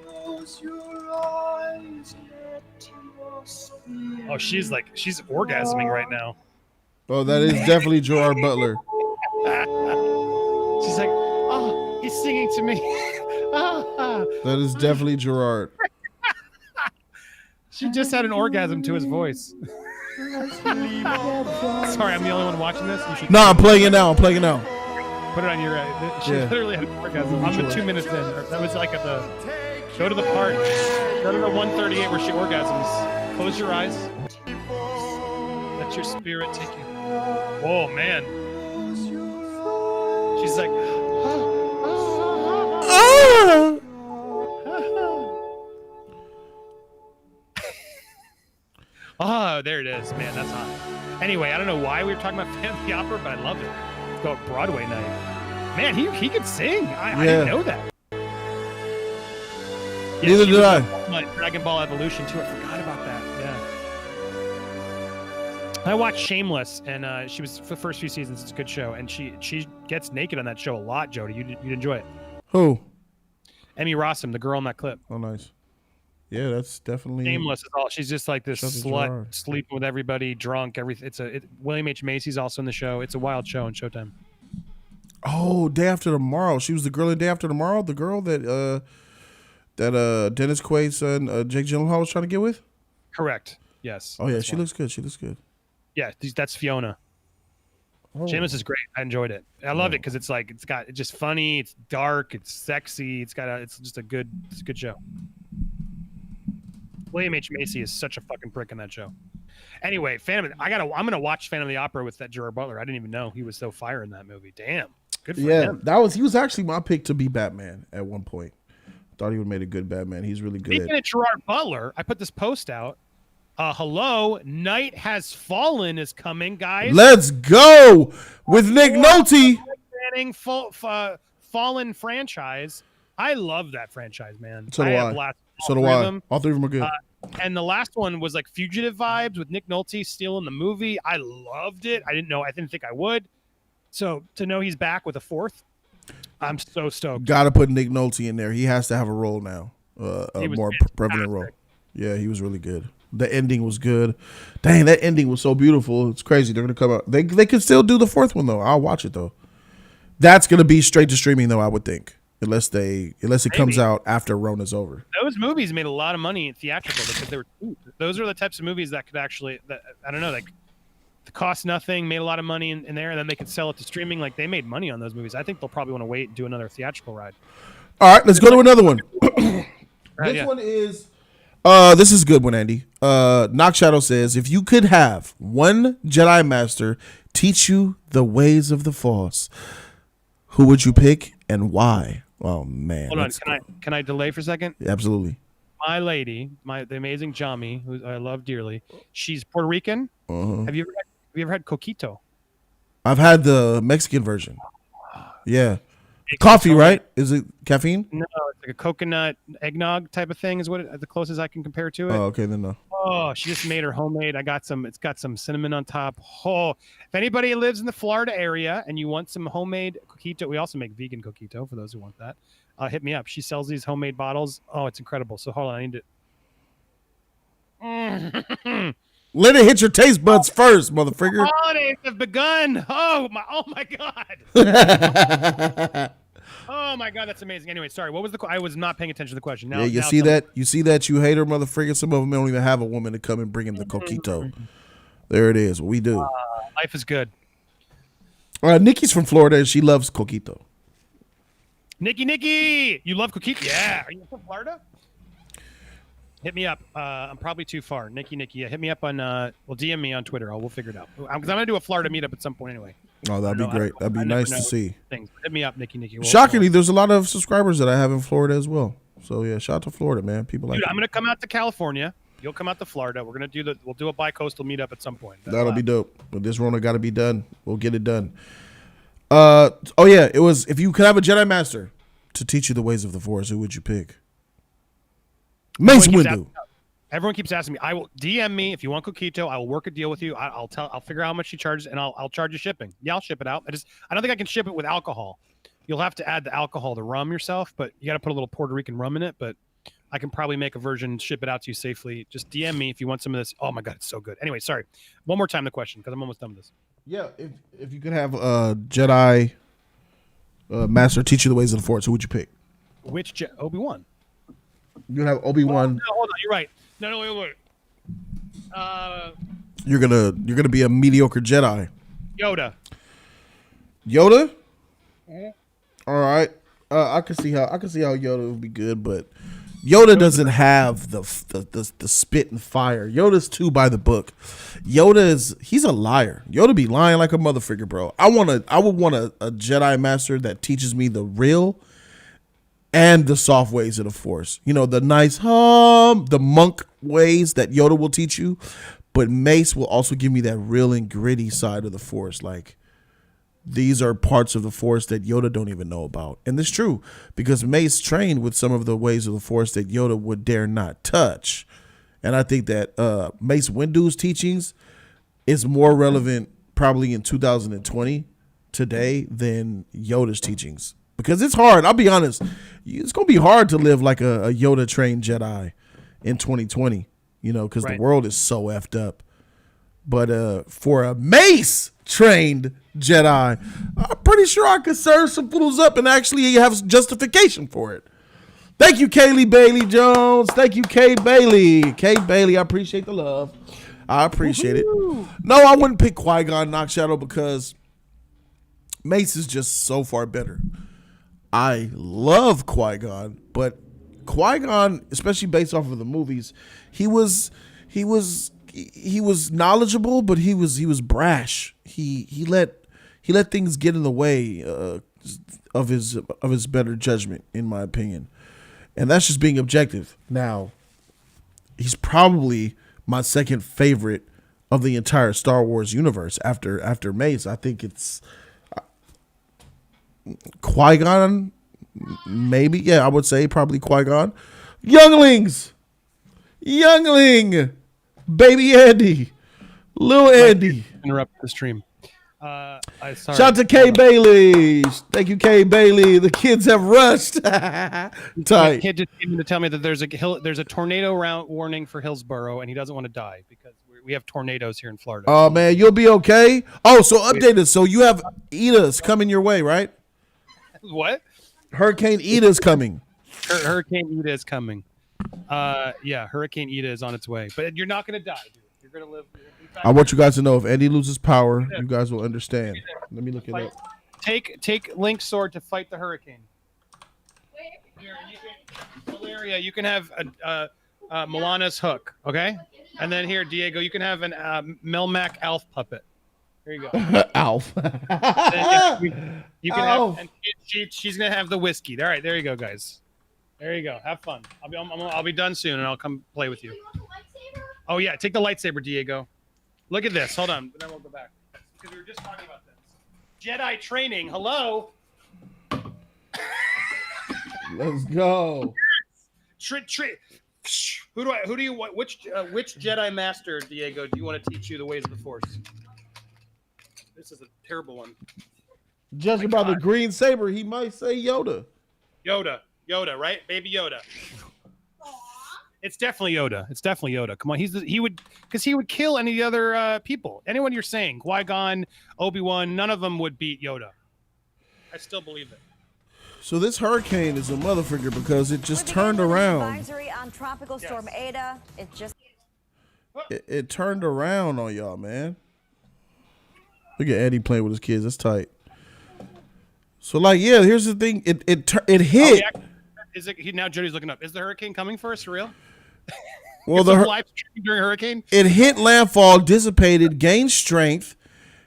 Close your eyes, let your spirit. Oh, she's orgasming right now. Oh, that is definitely Gerard Butler. She's like, oh, he's singing to me. That is definitely Gerard. She just had an orgasm to his voice. Sorry, I'm the only one watching this. No, I'm playing it now. Put it on your she literally had an orgasm. I'm at 2 minutes in. That was like at the go to the part. Go to the 138 where she orgasms. Close your eyes. Let your spirit take you. Oh man. She's like oh, there it is. Man, that's hot. Anyway, I don't know why we were talking about Phantom Opera, but I love it. Let's go Broadway night. Man, he could sing. I didn't know that. Yeah, Neither did I. Dragon Ball Evolution too. I forgot about that. Yeah. I watched Shameless, and she was for the first few seasons. It's a good show, and she gets naked on that show a lot. Jody, you'd enjoy it. Who? Emmy Rossum, the girl in that clip. Oh, nice. Yeah, that's definitely Shameless is all. She's just like this slut, sleeping with everybody, drunk. Everything. William H Macy's also in the show. It's a wild show on Showtime. Oh, Day After Tomorrow. She was the girl in Day After Tomorrow. The girl that Dennis Quaid's son Jake Gyllenhaal was trying to get with. Correct. Yes. Oh yeah, she looks good. She looks good. Yeah, that's Fiona. Seamus is great. I enjoyed it. I loved it because it's just funny. It's dark. It's sexy. It's just a good show. William H. Macy is such a fucking prick in that show. Anyway, I'm gonna watch Phantom of the Opera with that Gerard Butler. I didn't even know he was so fire in that movie. Damn, good for him. He was actually my pick to be Batman at one point. Thought he would have made a good Batman. He's really good. Speaking of Gerard Butler, I put this post out. Hello, Night Has Fallen is coming, guys. Let's go with Nick Nolte. Fallen franchise. I love that franchise, man. So do I. So do I. All three of them are good. And the last one was like Fugitive vibes with Nick Nolte stealing the movie. I loved it. I didn't think I would. So to know he's back with a fourth, I'm so stoked. Got to put Nick Nolte in there. He has to have a role now, a more prevalent role. Yeah, he was really good. The ending was good. Dang, that ending was so beautiful. It's crazy. They're gonna come out. They could still do the fourth one though. I'll watch it though. That's gonna be straight to streaming though. I would think, unless it comes out after Rona's over. Those movies made a lot of money in theatrical because they were cheap. Those are the types of movies that could actually, I don't know, like cost nothing, made a lot of money in there, and then they could sell it to streaming. Like they made money on those movies. I think they'll probably want to wait and do another theatrical ride. All right, let's go to another one. One is. This is a good one, Andy. Knock Shadow says, if you could have one Jedi Master teach you the ways of the Force, who would you pick and why? Oh man. Hold on, can I delay for a second? Yeah, absolutely. My lady, the amazing Jami, who I love dearly, she's Puerto Rican. Uh-huh. Have you ever had coquito? I've had the Mexican version. Yeah. Coffee, right? Is it caffeine? No, it's like a coconut eggnog type of thing is what the closest I can compare to it. Oh, okay, then no. Oh, she just made her homemade. It's got some cinnamon on top. Oh, if anybody lives in the Florida area and you want some homemade coquito, we also make vegan coquito for those who want that. Hit me up. She sells these homemade bottles. Oh, it's incredible. So hold on, I need to. Let it hit your taste buds first, motherfucker. Holidays have begun. Oh my god. Oh my god, that's amazing. Anyway, sorry. What was I was not paying attention to the question. Now, you see that? You see that? You hate her, motherfucker. Some of them don't even have a woman to come and bring him the coquito. There it is. What we do. Life is good. Nikki's from Florida and she loves coquito. Nikki, you love coquito? Yeah. Are you from Florida? Hit me up. I'm probably too far. Nikki, hit me up on. DM me on Twitter. We'll figure it out. Because I'm gonna do a Florida meetup at some point anyway. Oh, that'd be great. That'd be nice to see. Things. Hit me up, Nikki. Shockingly, there's a lot of subscribers that I have in Florida as well. So yeah, shout out to Florida, man. People like. Dude, I'm gonna come out to California. You'll come out to Florida. We're gonna we'll do a bi-coastal meetup at some point. That'll be dope. But this Rona got to be done. We'll get it done. Oh yeah, it was. If you could have a Jedi Master to teach you the ways of the Force, who would you pick? Mace Windu. Everyone keeps asking me. I will DM me if you want coquito. I will work a deal with you. I'll figure out how much she charges, and I'll charge you shipping. Yeah, I'll ship it out. I don't think I can ship it with alcohol. You'll have to add the alcohol, the rum yourself, but you got to put a little Puerto Rican rum in it. But I can probably make a version, ship it out to you safely. Just DM me if you want some of this. Oh my god, it's so good. Anyway, sorry. One more time the question because I'm almost done with this. Yeah, if you could have a Jedi Master teach you the ways of the Force, who would you pick? Which Obi-Wan? You have Obi-Wan. No, hold on, you're right. No, wait. You're gonna be a mediocre Jedi. Yoda. Mm-hmm. All right. I can see how Yoda would be good, but Yoda doesn't have the spit and fire. Yoda's too by the book. He's a liar. Yoda be lying like a motherfucker, bro. I would want a Jedi Master that teaches me the real and the soft ways of the Force. You know, the nice the monk ways that Yoda will teach you, but Mace will also give me that real and gritty side of the Force. Like, these are parts of the Force that Yoda don't even know about. And it's true, because Mace trained with some of the ways of the Force that Yoda would dare not touch. And I think that Mace Windu's teachings is more relevant probably in 2020 today than Yoda's teachings. Because it's hard. I'll be honest. It's going to be hard to live like a Yoda-trained Jedi in 2020, you know, because the world is so effed up. But for a Mace-trained Jedi, I'm pretty sure I could serve some fools up and actually have justification for it. Thank you, Kaylee Bailey Jones. Thank you, Kay Bailey. Kay Bailey, I appreciate the love. I appreciate it. No, I wouldn't pick Qui-Gon Knock Shadow because Mace is just so far better. I love Qui-Gon, but Qui-Gon, especially based off of the movies, he was knowledgeable, but he was brash. He let things get in the way of his better judgment, in my opinion, and that's just being objective. Now, he's probably my second favorite of the entire Star Wars universe after Mace. I think it's Qui-Gon, maybe. Yeah, I would say probably Qui-Gon. Youngling, baby Andy, little Andy. Interrupt the stream. Sorry. Shout out to Kay Bailey. Thank you, Kay Bailey. The kids have rushed. Tight. Kid just came in to tell me that there's a tornado warning for Hillsborough, and he doesn't want to die because we have tornadoes here in Florida. Oh man, you'll be okay. Oh, so update us. So you have Ida's coming your way, right? What? Hurricane Ida's coming. Hurricane Ida is coming. Yeah, Hurricane Ida is on its way. But you're not going to die, dude. You're going to live. I want you guys to know if Andy loses power, you guys will understand. Let me look it up. Take Link's sword to fight the hurricane. Here, Valeria, you can have Milana's hook, okay? And then here, Diego, you can have an Melmac Alf puppet. Here you go. Alf. You can have, and she's gonna have the whiskey. All right, there you go, guys. There you go. Have fun. I'll be done soon, and I'll come play with you. Oh yeah, take the lightsaber, Diego. Look at this. Hold on, but then we'll go back because we were just talking about this. Jedi training. Hello. Let's go. Which Jedi master, Diego, do you want to teach you the ways of the Force? This is a terrible one. Judging by the green saber, he might say Yoda. Yoda, right? Baby Yoda. It's definitely Yoda. Come on, he would kill any of the other people. Anyone you're saying, Qui-Gon, Obi-Wan, none of them would beat Yoda. I still believe it. So this hurricane is a motherfucker because it just turned around. Advisory on Tropical Storm Ada. It turned around on y'all, man. Look at Eddie playing with his kids. That's tight. So like, yeah, here's the thing. It hit. Oh, yeah. Is it now? Jody's looking up. Is the hurricane coming for us for real? Well, live streaming during hurricane. It hit landfall, dissipated, gained strength,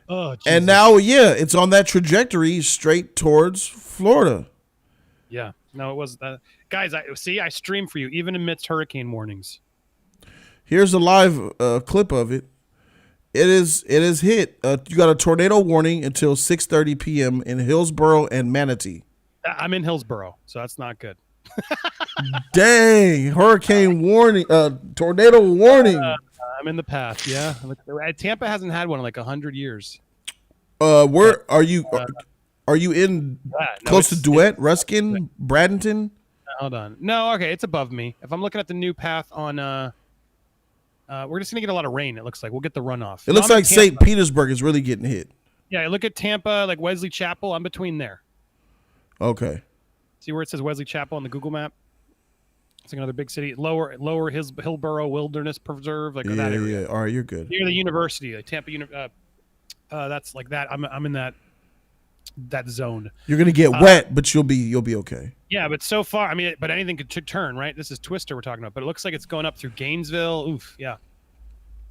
and now, yeah, it's on that trajectory straight towards Florida. Yeah, no, it was guys. I stream for you even amidst hurricane warnings. Here's a live clip of it. It is hit. You got a tornado warning until 6:30 p.m. in Hillsborough and Manatee. I'm in Hillsborough, so that's not good. Dang, hurricane warning, tornado warning. I'm in the path. Yeah, Tampa hasn't had one in like 100 years. Where are you? Are you in close to Duet, Ruskin, Bradenton? Hold on. No, okay, it's above me. If I'm looking at the new path on, we're just gonna get a lot of rain. It looks like we'll get the runoff. It looks like St. Petersburg is really getting hit. Yeah, look at Tampa, like Wesley Chapel. I'm between there. Okay. See where it says Wesley Chapel on the Google map? It's like another big city. Lower Hillsborough Wilderness Preserve, like that area. Yeah. All right, you're good. Near the university, like Tampa. That's like that. I'm in that zone. You're gonna get wet, but you'll be okay. Yeah, but so far, I mean, but anything could turn, right? This is Twister we're talking about, but it looks like it's going up through Gainesville. Oof, yeah.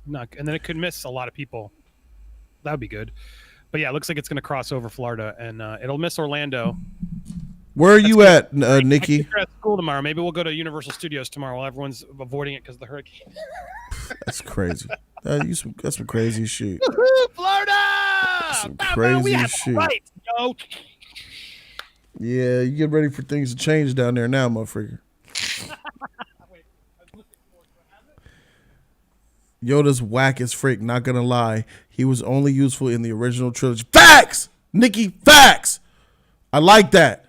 And then it could miss a lot of people. That would be good. But yeah, it looks like it's going to cross over Florida, and it'll miss Orlando. Where are you at, Nikki? I'm at school tomorrow. Maybe we'll go to Universal Studios tomorrow while everyone's avoiding it because of the hurricane. That's crazy. That's some crazy shit. Florida! That's some crazy shit. Right, yo. Yeah, you get ready for things to change down there now, motherfucker. Yoda's whack as frick, not gonna lie. He was only useful in the original trilogy. Facts! Nikki, facts! I like that.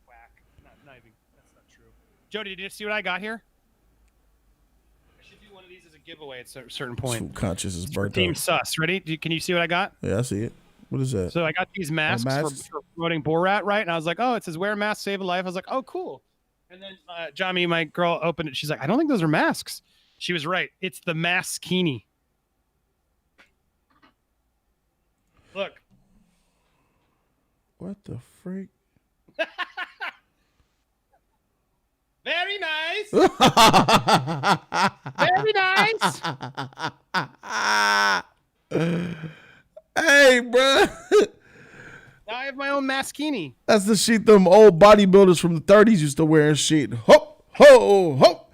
Whack. Not even, that's not true. Jody, did you see what I got here? I should do one of these as a giveaway at a certain point. Conscious is burnt Team up. Sus. Ready? Can you see what I got? Yeah, I see it. What is that? So I got these masks for promoting Borat, right? And I was like, oh, it says wear a mask, save a life. I was like, oh, cool. And then Johnny, my girl, opened it. She's like, I don't think those are masks. She was right. It's the maskini. Look. What the freak? Very nice. Very nice. Hey, bro. Now I have my own maskini. That's the shit them old bodybuilders from the 30s used to wear and shit. Hop, ho, hop.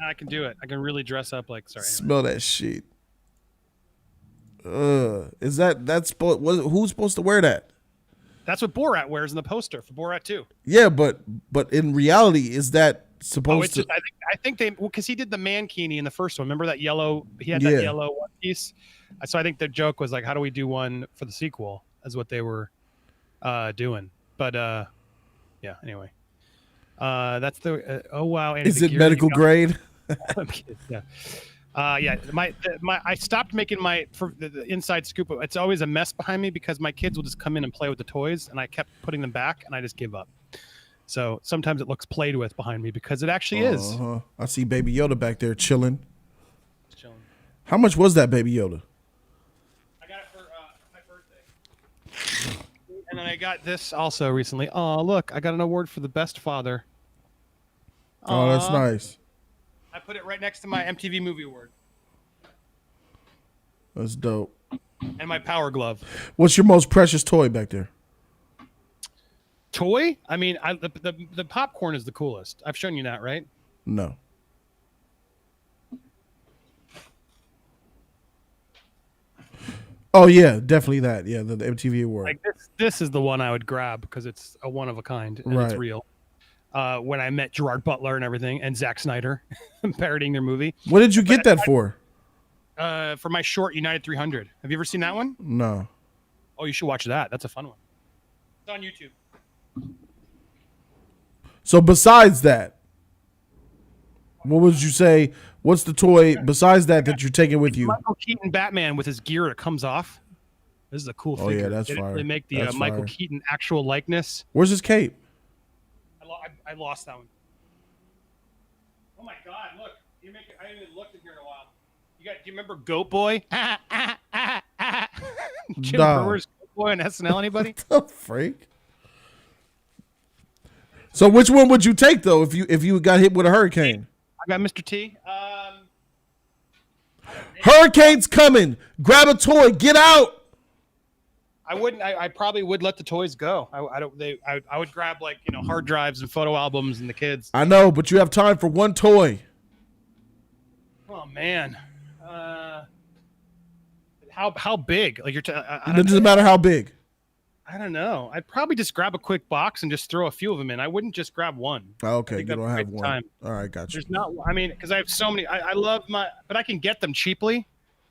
I can do it. I can really dress up like. Sorry. Smell that shit. Is that's who's supposed to wear that? That's what Borat wears in the poster for Borat 2. Yeah, but in reality, is that supposed to? Just, I think they because he did the mankini in the first one. Remember that yellow? He had that yellow one piece. So I think the joke was like, how do we do one for the sequel? Is what they were doing. But yeah. Anyway, that's the. Oh wow! Andy, is it medical grade? Yeah. Yeah, I stopped making for the inside scoop. It's always a mess behind me because my kids will just come in and play with the toys, and I kept putting them back, and I just give up. So sometimes it looks played with behind me because it actually is. I see Baby Yoda back there chilling. How much was that Baby Yoda? I got it for my birthday, and then I got this also recently. Oh, look, I got an award for the best father. Oh, that's nice. I put it right next to my MTV Movie Award. That's dope. And my Power Glove. What's your most precious toy back there? Toy? I mean, the popcorn is the coolest. I've shown you that, right? No. Oh yeah, definitely that. Yeah, the MTV Award. Like this is the one I would grab because it's a one of a kind and it's real. When I met Gerard Butler and everything, and Zack Snyder parodying their movie. What did you get that for? For my short United 300. Have you ever seen that one? No. Oh, you should watch that. That's a fun one. It's on YouTube. So besides that, what would you say? What's the toy besides that you're taking with you? Michael Keaton Batman with his gear that comes off. This is a cool figure. Oh yeah, that's fire. They make the Michael Keaton actual likeness. Where's his cape? I lost that one. Oh my God! Look, I haven't even looked in here in a while. Do you remember Goat Boy? Jim Brewer's Goat Boy on SNL. Anybody? What the freak? So which one would you take though if you got hit with a hurricane? I got Mr. T. Hurricane's coming. Grab a toy. Get out. I wouldn't. I probably would let the toys go. I would grab hard drives and photo albums and the kids. I know, but you have time for one toy. Oh man, how big? Like it doesn't matter how big. I don't know. I'd probably just grab a quick box and just throw a few of them in. I wouldn't just grab one. Oh, okay, you don't have one. Time. All right, gotcha. There's not. I mean, because I have so many. I love but I can get them cheaply.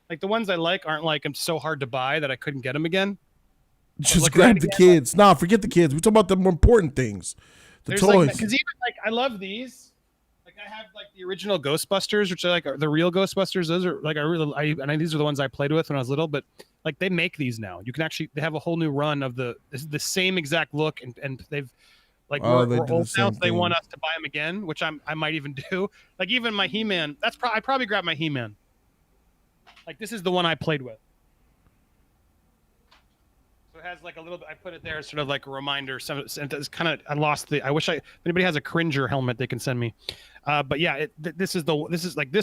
Like the ones I like aren't like I'm so hard to buy that I couldn't get them again. Just grab the kids. Nah, forget the kids. We're talking about the more important things. The toys. Because even I love these. Like I have the original Ghostbusters, which are like the real Ghostbusters. Those are like these are the ones I played with when I was little. But they make these now. You can they have a whole new run of the same exact look, and they've we're old now, so they want us to buy them again, which I might even do. Like even my He-Man. I probably grab my He-Man. Like this is the one I played with. It has a little bit. I put it there, sort of like a reminder. It's kind of. I lost the. I wish if anybody has a Cringer helmet, they can send me. But yeah, this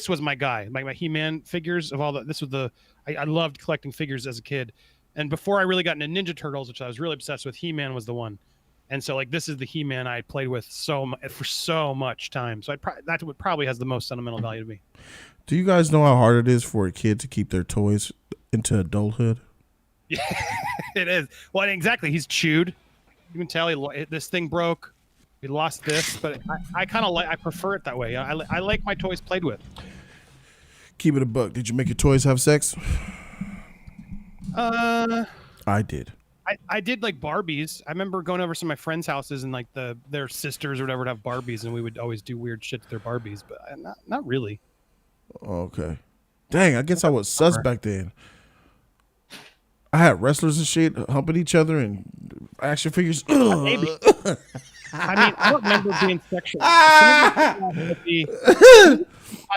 was my guy. My He-Man figures of all the. This was the. I loved collecting figures as a kid, and before I really got into Ninja Turtles, which I was really obsessed with, He-Man was the one, and so this is the He-Man I played with for so much time. So that would probably has the most sentimental value to me. Do you guys know how hard it is for a kid to keep their toys into adulthood? Yeah, it is. Well, exactly. He's chewed. You can tell this thing broke. He lost this, but I kind of I prefer it that way. I like my toys played with. Keep it a buck. Did you make your toys have sex? I did. I did like Barbies. I remember going over some of my friends' houses and their sisters or whatever would have Barbies, and we would always do weird shit to their Barbies, but not really. Okay. Dang, I guess I was sus back then. I had wrestlers and shit humping each other and action figures. Maybe. I mean, I don't remember being sexual. How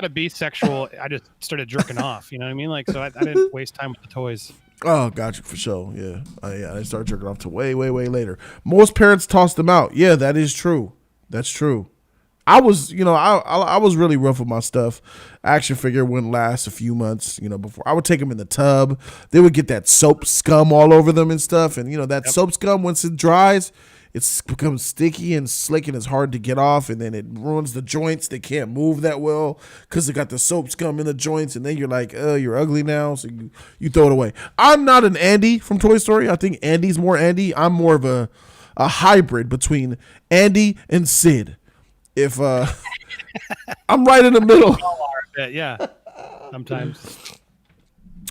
to be sexual, I just started jerking off. You know what I mean? So I didn't waste time with the toys. Oh, gotcha, for sure. Yeah. I started jerking off to way later. Most parents toss them out. Yeah, that is true. That's true. I was, I was really rough with my stuff. Action figure wouldn't last a few months, before I would take them in the tub. They would get that soap scum all over them and stuff. And, that soap scum, once it dries, it becomes sticky and slick and it's hard to get off. And then it ruins the joints. They can't move that well because it got the soap scum in the joints. And then you're like, you're ugly now. So you throw it away. I'm not an Andy from Toy Story. I think Andy's more Andy. I'm more of a hybrid between Andy and Sid. If I'm right in the middle. Yeah, sometimes.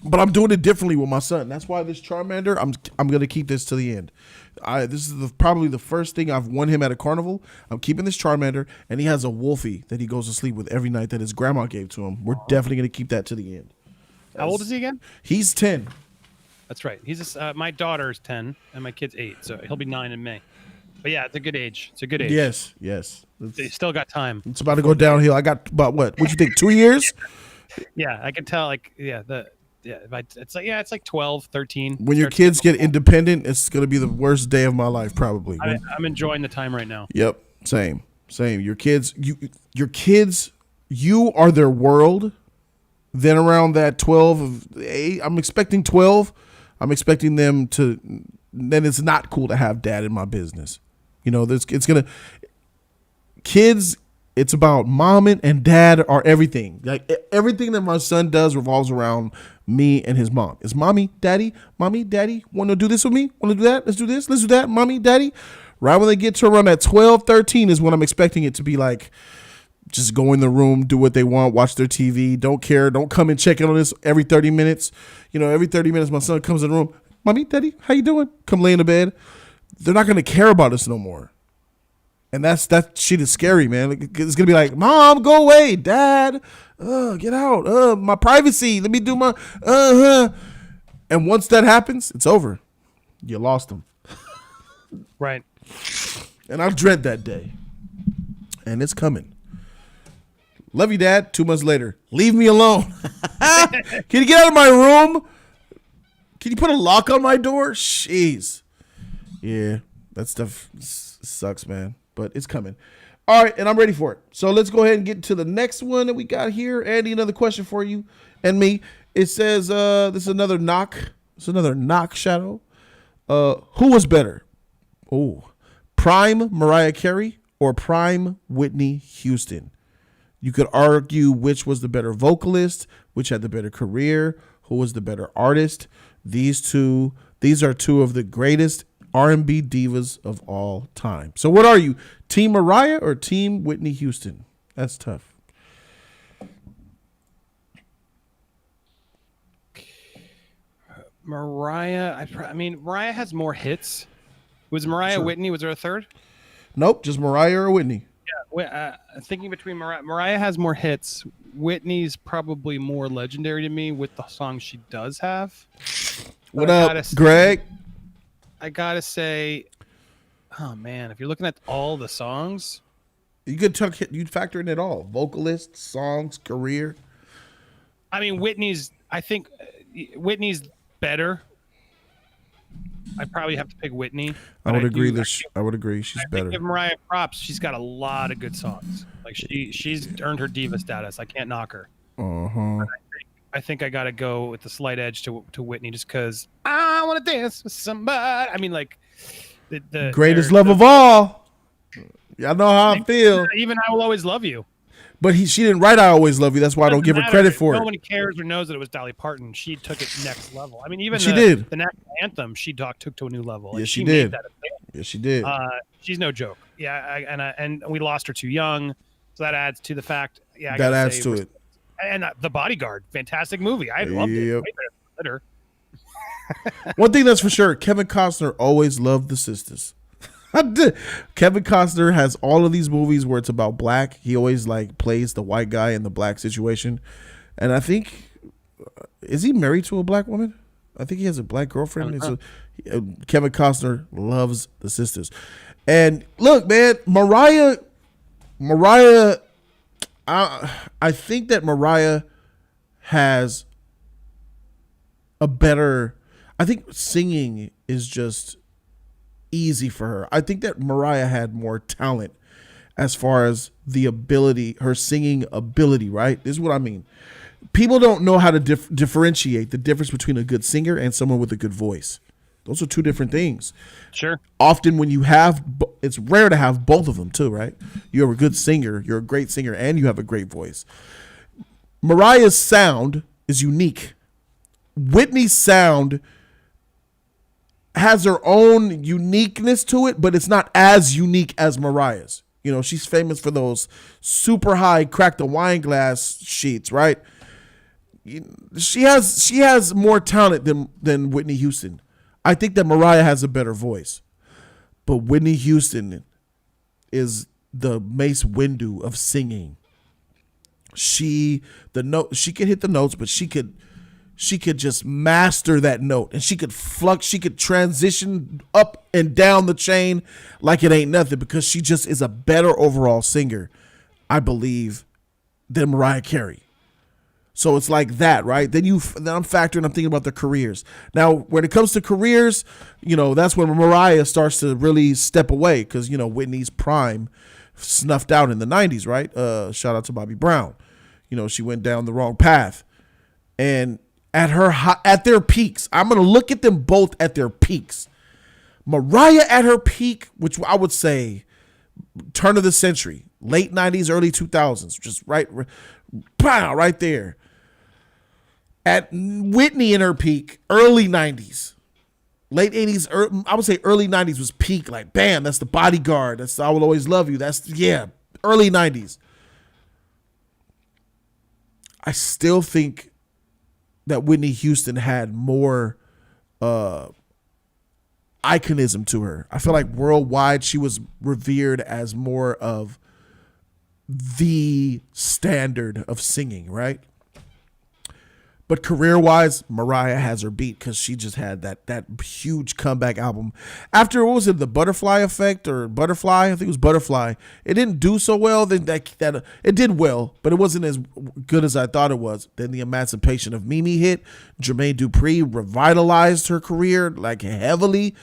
But I'm doing it differently with my son. That's why this Charmander, I'm going to keep this to the end. This is probably the first thing I've won him at a carnival. I'm keeping this Charmander, and he has a Wolfie that he goes to sleep with every night that his grandma gave to him. We're definitely going to keep that to the end. How old is he again? He's 10. That's right. He's my daughter's 10, and my kid's 8, so he'll be 9 in May. But yeah, it's a good age. It's a good age. Yes. They still got time. It's about to go downhill. I got about what? What'd you think? 2 years? Yeah, I can tell. It's like 12, 13. When your kids get independent, it's gonna be the worst day of my life, probably. I'm enjoying the time right now. Yep, same. Your kids, you are their world. Then around that 12 of 8, I'm expecting 12. I'm expecting them to. Then it's not cool to have dad in my business. Kids, it's about mom and dad are everything. Like everything that my son does revolves around me and his mom. It's mommy, daddy, want to do this with me? Want to do that? Let's do this. Let's do that. Mommy, daddy. Right when they get to around that 12, 13 is when I'm expecting it to be like, just go in the room, do what they want, watch their TV, don't care. Don't come and check in on this every 30 minutes. Every 30 minutes my son comes in the room. Mommy, daddy, how you doing? Come lay in the bed. They're not going to care about us no more. And that shit is scary, man. It's going to be like, Mom, go away. Dad, get out. My privacy. Let me do my, And once that happens, it's over. You lost them. Right. And I dread that day. And it's coming. Love you, Dad. 2 months later. Leave me alone. Can you get out of my room? Can you put a lock on my door? Jeez. Yeah, that stuff sucks, man. But it's coming. All right, and I'm ready for it. So let's go ahead and get to the next one that we got here. Andy, another question for you and me. It says, this is another knock. It's another knock shadow. Who was better? Oh, prime Mariah Carey or prime Whitney Houston? You could argue which was the better vocalist, which had the better career, who was the better artist. These are two of the greatest R&B divas of all time. So what are you, Team Mariah or Team Whitney Houston? That's tough. Mariah, Mariah has more hits. Was Mariah Whitney? Was there a third? Nope, just Mariah or Whitney. Yeah, thinking between Mariah has more hits. Whitney's probably more legendary to me with the songs she does have. What up, Greg? I gotta say, oh man, if you're looking at all the songs, you'd factor in it all: vocalist, songs, career. I think Whitney's better. I'd probably have to pick Whitney. I would agree. I would agree. She's better. Give Mariah props. She's got a lot of good songs. Like she's earned her diva status. I can't knock her. I think I gotta go with the slight edge to Whitney just because I want to dance with somebody. I mean, like the greatest love of all. Y'all know how I feel. Even I Will Always Love You. But she didn't write "I Always Love You." That's why I don't give her credit for it. Nobody cares or knows that it was Dolly Parton. She took it next level. I mean, even she did. The national anthem she took to a new level. Yes, she did. Yes, she did. She's no joke. Yeah, and we lost her too young, so that adds to the fact. Yeah, that adds to it. And The Bodyguard, fantasasic movie. I loved it. Way better. One thing that's for sure, Kevin Costner always loved the sisters. Kevin Costner has all of these movies where it's about black. He always plays the white guy in the black situation. And I think, is he married to a black woman? I think he has a black girlfriend. Kevin Costner loves the sisters. And look, man, Mariah, I think that Mariah has a better, I think singing is just easy for her. I think that Mariah had more talent as far as the ability, her singing ability, right? This is what I mean. People don't know how to differentiate the difference between a good singer and someone with a good voice. Those are two different things. Sure. Often when you have, it's rare to have both of them too, right? You're a good singer, you're a great singer, and you have a great voice. Mariah's sound is unique. Whitney's sound has her own uniqueness to it, but it's not as unique as Mariah's. You know, she's famous for those super high crack the wine glass sheets, right? She has more talent than Whitney Houston. I think that Mariah has a better voice, but Whitney Houston is the Mace Windu of singing. She could hit the notes, but she could just master that note, and she could transition up and down the chain like it ain't nothing, because she just is a better overall singer, I believe, than Mariah Carey. So it's like that, right? Then I'm thinking about the careers. Now, when it comes to careers, you know, that's when Mariah starts to really step away, because, you know, Whitney's prime snuffed out in the 90s, right? Shout out to Bobby Brown. You know, she went down the wrong path. And at their peaks, I'm going to look at them both at their peaks. Mariah at her peak, which I would say turn of the century, late 90s, early 2000s, just right there. At Whitney in her peak, early 90s, late 80s, I would say early 90s was peak. Like, bam, that's The Bodyguard. That's I Will Always Love You. That's, early 90s. I still think that Whitney Houston had more iconism to her. I feel like worldwide she was revered as more of the standard of singing, right? But career-wise, Mariah has her beat, because she just had that huge comeback album. After, what was it, the Butterfly Effect or Butterfly? I think it was Butterfly. It didn't do so well. Then that it did well, but it wasn't as good as I thought it was. Then the Emancipation of Mimi hit. Jermaine Dupri revitalized her career like heavily,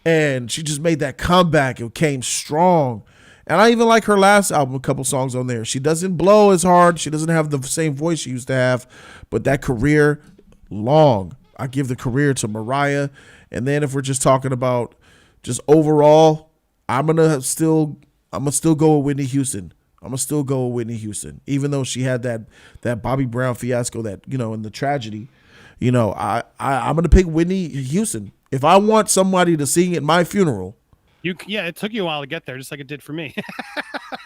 and she just made that comeback. It came strong. And I even like her last album, a couple songs on there. She doesn't blow as hard. She doesn't have the same voice she used to have. But that career, long. I give the career to Mariah. And then if we're just talking about just overall, I'm gonna still go with Whitney Houston. Even though she had that Bobby Brown fiasco, that, you know, and the tragedy. You know, I'm gonna pick Whitney Houston. If I want somebody to sing at my funeral, it took you a while to get there, just like it did for me.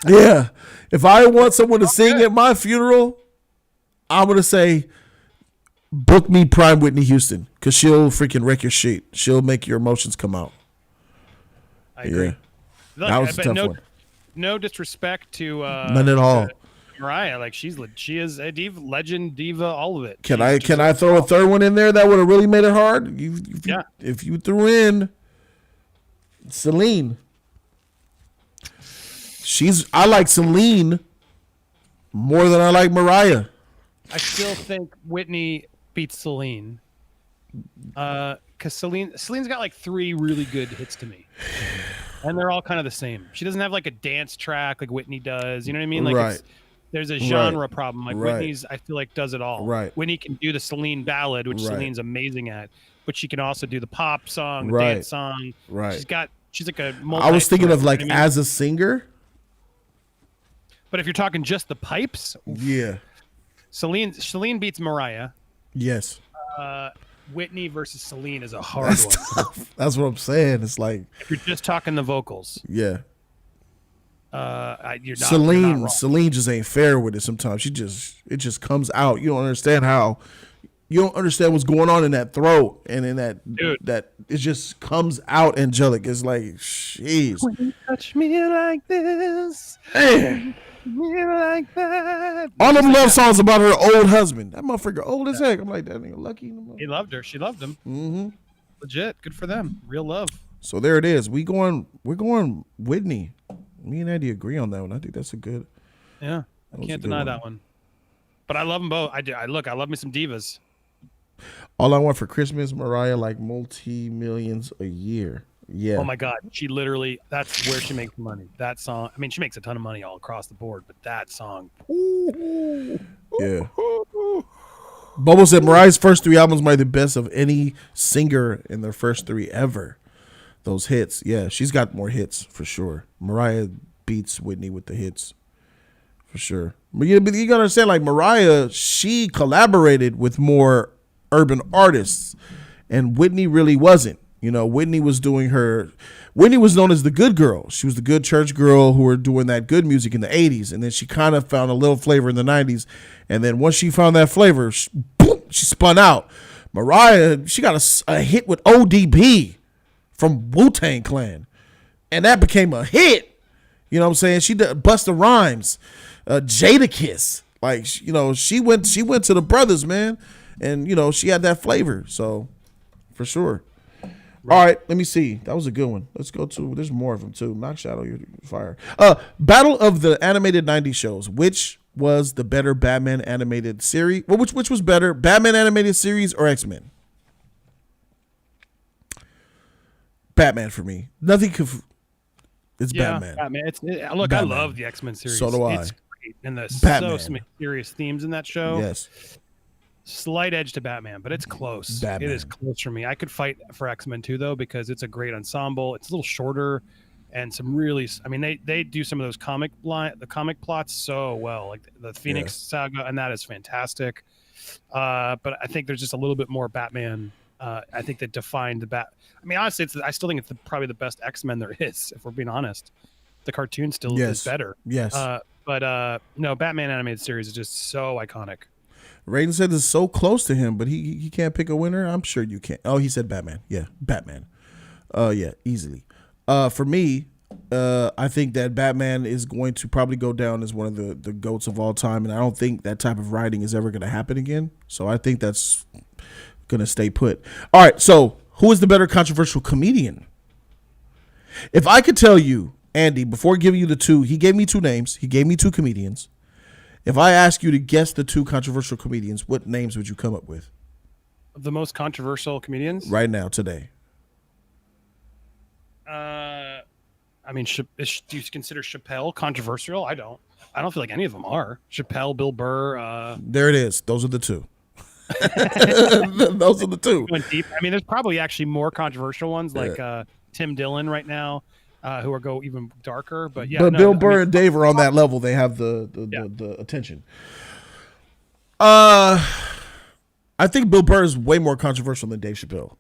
Yeah. If I want someone to sing at my funeral, I'm going to say, book me prime Whitney Houston, because she'll freaking wreck your shit. She'll make your emotions come out. I agree. Yeah. Look, that was a tough one. No disrespect to none at all. Mariah. Like, she is a diva, legend, diva, all of it. Can I throw a third one in there that would have really made it hard? If you threw in Celine. I like Celine more than I like Mariah. I still think Whitney beats Celine. Because Celine's got like 3 really good hits to me. And they're all kind of the same. She doesn't have like a dance track like Whitney does. You know what I mean? Like, right. There's a genre problem. Like, right. Whitney's, I feel like, does it all. Right. Whitney can do the Celine ballad, which right. Celine's amazing at. But she can also do the pop song, the right. dance song. Right. She's like a I was thinking of like, you know what I mean? as a singer. But if you're talking just the pipes, yeah, Celine beats Mariah. Yes. Whitney versus Celine is a hard one. Tough. That's what I'm saying. It's like, if you're just talking the vocals. Yeah. You're not, Celine you're not wrong. Celine just ain't fair with it sometimes. It just comes out. You don't understand what's going on in that throat and in that that it just comes out angelic. It's like, jeez. When you touch me like this, man. Me like that. All them love songs about her old husband. That motherfucker old as heck. I'm like, that nigga lucky. He loved her. She loved him. Mm-hmm. Legit. Good for them. Real love. So there it is. We're going Whitney. Me and Eddie agree on that one. I think that's a good. Yeah, I can't deny that one. But I love them both. I do. I love me some divas. All I Want for Christmas, Mariah, like multi-millions a year. Yeah. Oh my God, she literally, that's where she makes money. That song, I mean, she makes a ton of money all across the board, but that song, Yeah. Bobo said Mariah's first 3 albums might be the best of any singer in their first 3 ever. Those hits. Yeah, she's got more hits for sure. Mariah beats Whitney with the hits for sure. But you gotta understand, like Mariah, she collaborated with more urban artists, and Whitney really wasn't. You know, Whitney was known as the good girl. She was the good church girl who were doing that good music in the 80s. And then she kind of found a little flavor in the 90s. And then once she found that flavor, she spun out. Mariah, she got a hit with ODB from Wu-Tang Clan. And that became a hit. You know what I'm saying? She did Busta Rhymes, Jadakiss. Like, you know, she went to the brothers, man. And, you know, she had that flavor. So, for sure. All right, let me see. That was a good one. Let's go to, there's more of them too. Knock Shadow, you're fire. Battle of the animated 90s shows. Which was the better Batman animated series? Well, which was better, Batman animated series or X-Men? Batman for me. Nothing could, it's Batman. Look, Batman. I love the X-Men series. So do I. It's great. And there's Batman. so many serious themes in that show. Yes. Slight edge to Batman, but it's close. Batman. It is close for me. I could fight for X-Men too, though, because it's a great ensemble. It's a little shorter, and some really. I mean, they do some of those comic plots so well, like the Phoenix saga, and that is fantastic. But I think there's just a little bit more Batman. I think that defined the Bat. I mean, honestly, I still think it's probably the best X-Men there is. If we're being honest, the cartoon still is better. Yes. But no, Batman animated series is just so iconic. Raiden said it's so close to him, but he can't pick a winner. I'm sure you can. Oh, he said Batman. Yeah, Batman. Yeah, easily. For me, I think that Batman is going to probably go down as one of the GOATs of all time, and I don't think that type of writing is ever going to happen again. So I think that's going to stay put. All right, so who is the better controversial comedian? If I could tell you, Andy, before giving you the two, he gave me 2 names. He gave me 2 comedians. If I ask you to guess the 2 controversial comedians, what names would you come up with? The most controversial comedians? Right now, today. I mean, do you consider Chappelle controversial? I don't feel like any of them are. Chappelle, Bill Burr. There it is. Those are the 2. Those are the 2. Going deep. I mean, there's probably actually more controversial ones like Tim Dillon right now. Who are go even darker, but yeah. But Bill Burr and Dave are on that level. They have the attention. I think Bill Burr is way more controversial than Dave Chappelle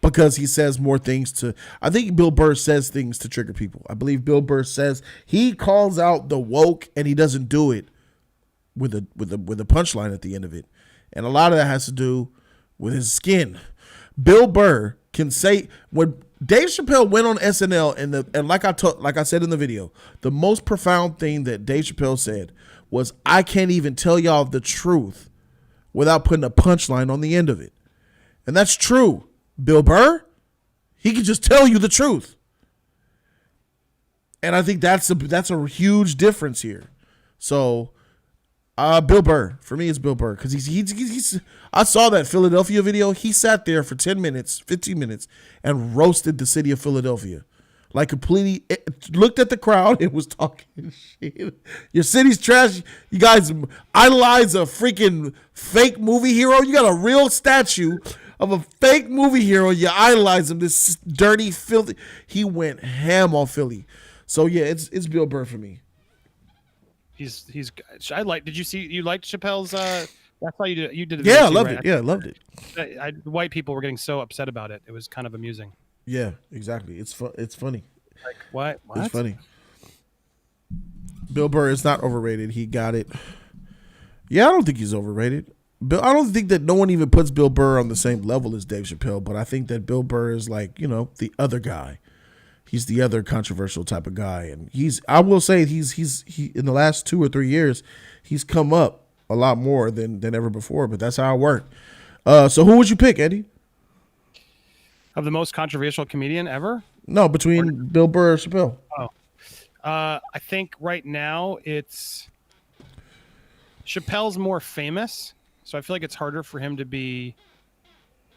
because he says more things I think Bill Burr says things to trigger people. I believe Bill Burr says he calls out the woke and he doesn't do it with a punchline at the end of it, and a lot of that has to do with his skin. Bill Burr can say when Dave Chappelle went on SNL and like I said in the video, the most profound thing that Dave Chappelle said was, I can't even tell y'all the truth without putting a punchline on the end of it. And that's true. Bill Burr, he can just tell you the truth. And I think that's a huge difference here. So Bill Burr, for me, it's Bill Burr because he's. I saw that Philadelphia video. He sat there for 10 minutes, 15 minutes, and roasted the city of Philadelphia, like completely. Looked at the crowd and was talking shit. Your city's trash. You guys idolize a freaking fake movie hero. You got a real statue of a fake movie hero. You idolize him. This dirty, filthy. He went ham on Philly. So yeah, it's Bill Burr for me. He's. Did you see? You liked Chappelle's? That's how you did. You did. Yeah, I loved it. Yeah, I loved it. White people were getting so upset about it. It was kind of amusing. Yeah, exactly. It's funny. Like what? It's funny. Bill Burr is not overrated. He got it. Yeah, I don't think he's overrated. I don't think that no one even puts Bill Burr on the same level as Dave Chappelle. But I think that Bill Burr is like the other guy. He's the other controversial type of guy, and I will say he in the last 2 or 3 years, he's come up a lot more than ever before. But that's how it worked. So who would you pick, Eddie? Of the most controversial comedian ever? No, between Bill Burr or Chappelle. Oh, I think right now it's Chappelle's more famous, So I feel like it's harder for him to be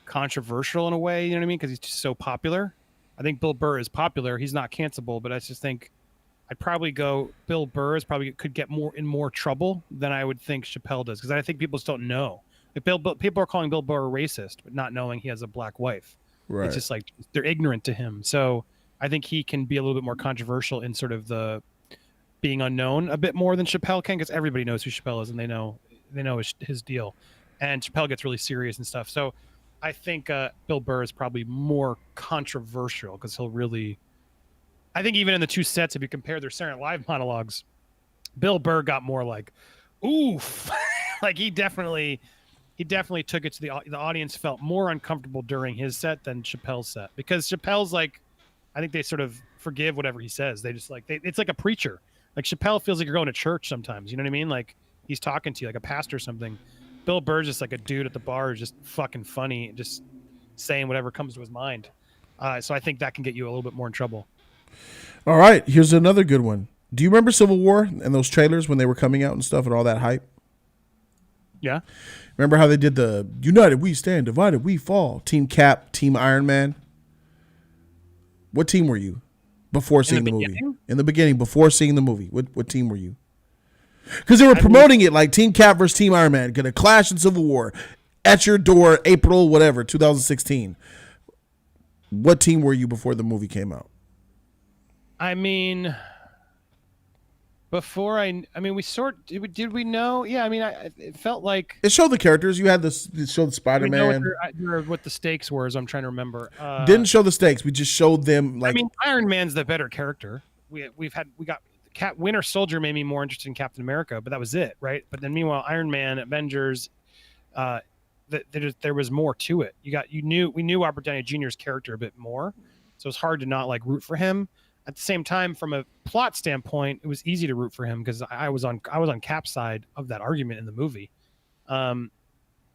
controversial in a way, you know what I mean? Because he's just so popular. I think Bill Burr is popular. He's not cancelable, but I just think I'd probably go Bill Burr is probably could get more trouble than I would think Chappelle does, because I think people just don't know. Like people are calling Bill Burr a racist, but not knowing he has a black wife. Right. It's just like they're ignorant to him. So I think he can be a little bit more controversial in sort of the being unknown a bit more than Chappelle can, because everybody knows who Chappelle is and they know his deal. And Chappelle gets really serious and stuff. So I think Bill Burr is probably more controversial because he'll really. I think even in the two sets, if you compare their Saturday Night Live monologues, Bill Burr got more like, oof, like he definitely took it to the audience felt more uncomfortable during his set than Chappelle's set, because Chappelle's like, I think they sort of forgive whatever he says. They just like it's like a preacher. Like Chappelle feels like you're going to church sometimes. You know what I mean? Like he's talking to you like a pastor or something. Bill Burr's just like a dude at the bar who's just fucking funny, just saying whatever comes to his mind. So I think that can get you a little bit more in trouble. All right, here's another good one. Do you remember Civil War and those trailers when they were coming out and stuff and all that hype? Yeah. Remember how they did the United We Stand, Divided We Fall, Team Cap, Team Iron Man? What team were you before seeing the movie? In the beginning, before seeing the movie, what team were you? Because they were promoting it like Team Cap versus Team Iron Man, going to clash in Civil War at your door, April, whatever, 2016. What team were you before the movie came out? I mean, before we did we know? Yeah, I mean, it felt like it showed the characters. You had it showed Spider-Man. What the stakes were, as I'm trying to remember. Didn't show the stakes. We just showed them. Like, I mean, Iron Man's the better character. We got Winter Soldier made me more interested in Captain America, but that was it, right? But then meanwhile, Iron Man, Avengers, there was more to it. We knew Robert Downey Jr.'s character a bit more, so it's hard to not like root for him. At the same time, from a plot standpoint, it was easy to root for him because I was on Cap's side of that argument in the movie, like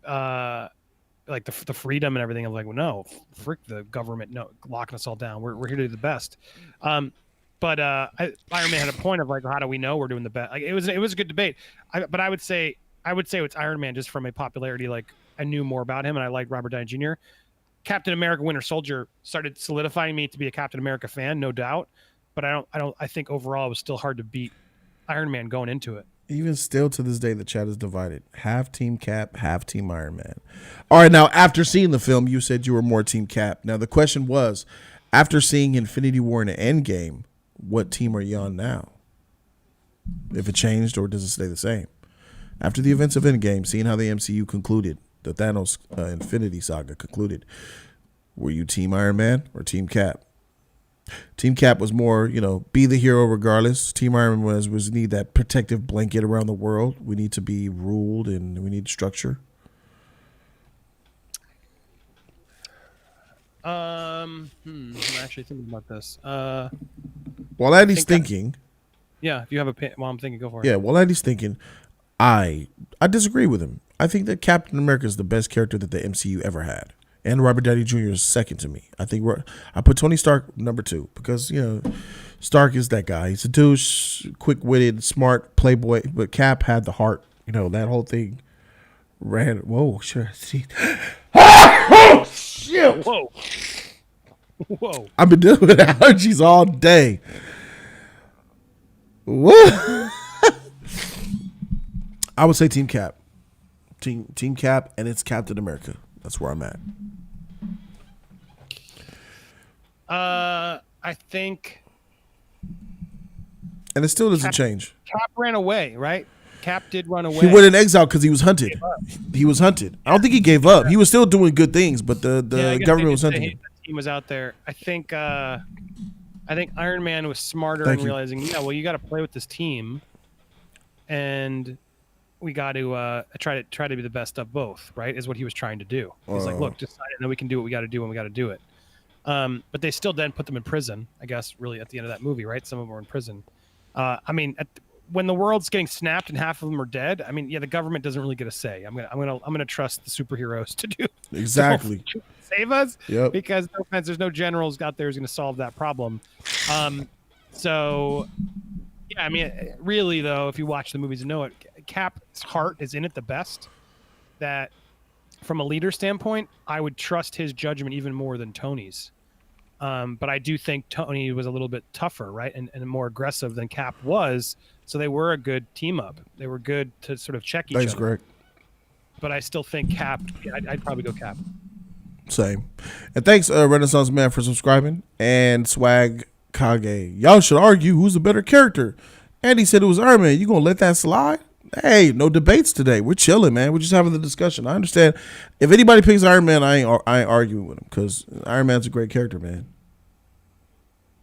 the freedom and everything. I'm like, well, no, frick the government, no, locking us all down. We're here to do the best. But Iron Man had a point of like, how do we know we're doing the best? Like it was a good debate. But I would say it's Iron Man just from a popularity. Like I knew more about him and I liked Robert Downey Jr. Captain America Winter Soldier started solidifying me to be a Captain America fan, no doubt. But I think overall it was still hard to beat Iron Man going into it. Even still to this day, the chat is divided. Half Team Cap, half Team Iron Man. All right, now after seeing the film, you said you were more Team Cap. Now the question was, after seeing Infinity War and Endgame, what team are you on now? If it changed or does it stay the same? After the events of Endgame, seeing how the MCU concluded, the Thanos Infinity Saga concluded, were you Team Iron Man or Team Cap? Team Cap was more, be the hero regardless. Team Iron Man was need that protective blanket around the world. We need to be ruled and we need structure. I'm actually thinking about this. While Andy's thinking. Yeah, if you have while I'm thinking, go for it. Yeah, while Andy's thinking, I disagree with him. I think that Captain America is the best character that the MCU ever had. And Robert Downey Jr. is second to me. I think I put Tony Stark number 2 because, Stark is that guy. He's a douche, quick-witted, smart, playboy. But Cap had the heart. That whole thing ran. Whoa, sure. See. Oh, shit. Whoa. I've been dealing with allergies all day. What? I would say Team Cap. Team Cap, and it's Captain America. That's where I'm at. I think. And it still doesn't change. Cap ran away, right? Cap did run away. He went in exile because he was hunted. He was hunted. I don't think he gave up. He was still doing good things, but the government was hunting him. The team was out there. I think Iron Man was smarter in realizing, you got to play with this team, and we got to try to be the best of both. Right, is what he was trying to do. He's like, look, decide, and then we can do what we got to do when we got to do it. But they still then put them in prison. I guess really at the end of that movie, right? Some of them were in prison. When the world's getting snapped and half of them are dead, the government doesn't really get a say. I'm gonna trust the superheroes to do exactly save us. Yep. Because no offense, there's no generals out there who's gonna solve that problem. So yeah, really though, if you watch the movies, you know it. Cap's heart is in it the best. that from a leader standpoint, I would trust his judgment even more than Tony's. But I do think Tony was a little bit tougher, right, and more aggressive than Cap was. So they were a good team up. They were good to sort of check each other. Thanks, Greg. But I still think Cap. I'd probably go Cap. Same. And thanks, Renaissance Man, for subscribing. And Swag Kage. Y'all should argue who's the better character. Andy said it was Iron Man. You gonna let that slide? Hey, no debates today. We're chilling, man. We're just having the discussion. I understand. If anybody picks Iron Man, I ain't arguing with him because Iron Man's a great character, man.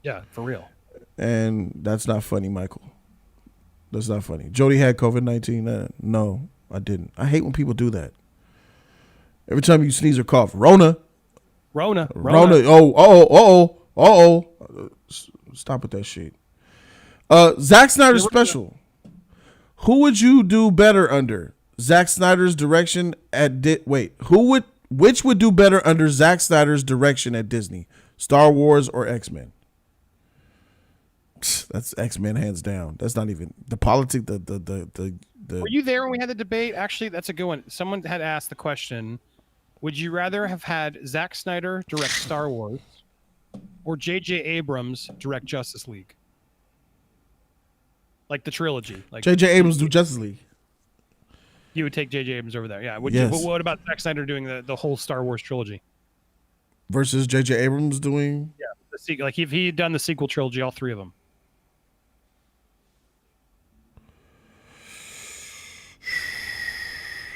Yeah, for real. And that's not funny, Michael. That's not funny. Jody had COVID-19. No, I didn't. I hate when people do that. Every time you sneeze or cough, Rona. Oh. Stop with that shit. Zack Snyder's special. Who would you do better under? Zack Snyder's direction at which would do better under Zack Snyder's direction at Disney? Star Wars or X-Men? That's X-Men hands down. That's not even the politics. The Were you there when we had the debate? Actually, that's a good one. Someone had asked the question: would you rather have had Zack Snyder direct Star Wars or J.J. Abrams direct Justice League? Like the trilogy. Like J.J. Abrams do Justice League. You would take J.J. Abrams over there, yeah. Would Yes. you? What about Zack Snyder doing the whole Star Wars trilogy? Versus J.J. Abrams doing. Yeah, the sequel. Like if he had done the sequel trilogy, all three of them.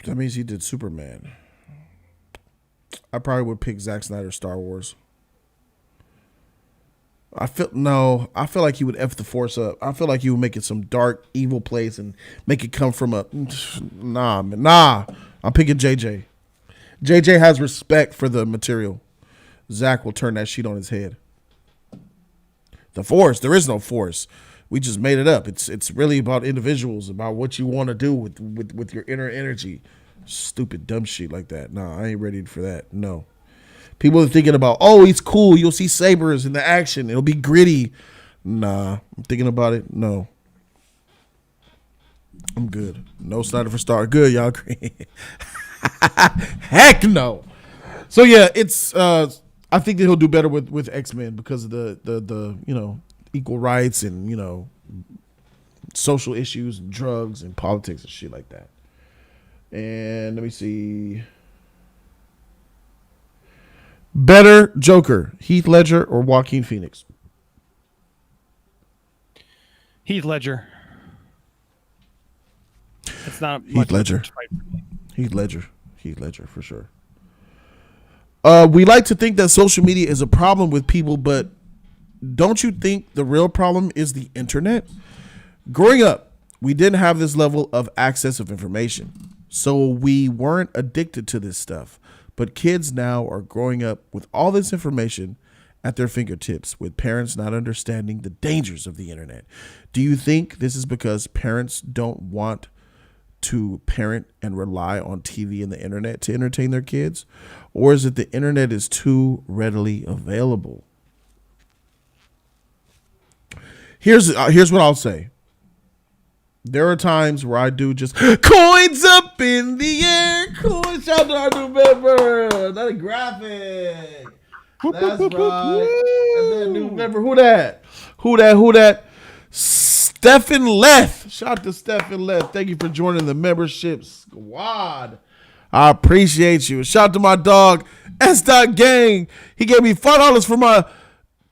That means he did Superman. I probably would pick Zack Snyder Star Wars. I feel like he would F the Force up. I feel like he would make it some dark, evil place and make it come from a nah. I'm picking JJ. JJ has respect for the material. Zach will turn that shit on his head. The Force, there is no Force. We just made it up. It's really about individuals, about what you want to do with your inner energy. Stupid dumb shit like that. Nah, I ain't ready for that. No. People are thinking about, oh, he's cool. You'll see sabers in the action. It'll be gritty. Nah, I'm thinking about it. No. I'm good. No Snyder for Star. Good, y'all agree? Heck no. So yeah, it's I think that he'll do better with X-Men because of the equal rights and social issues and drugs and politics and shit like that. And let me see. Better Joker, Heath Ledger or Joaquin Phoenix? Heath Ledger. It's not Heath Ledger. Fight for me. Heath Ledger for sure. We like to think that social media is a problem with people, but don't you think the real problem is the internet? Growing up, we didn't have this level of access of information, so we weren't addicted to this stuff. But kids now are growing up with all this information at their fingertips, with parents not understanding the dangers of the internet. Do you think this is because parents don't want to parent and rely on TV and the internet to entertain their kids? Or is it the internet is too readily available? Here's what I'll say. There are times where I do just coins up in the air. Coins. Shout out to our new member. Not a graphic. That's right. That's that new member. Who that? Stephen Leth. Shout out to Stephen Leth. Thank you for joining the membership squad. I appreciate you. Shout out to my dog, S. Gang. He gave me $5 for my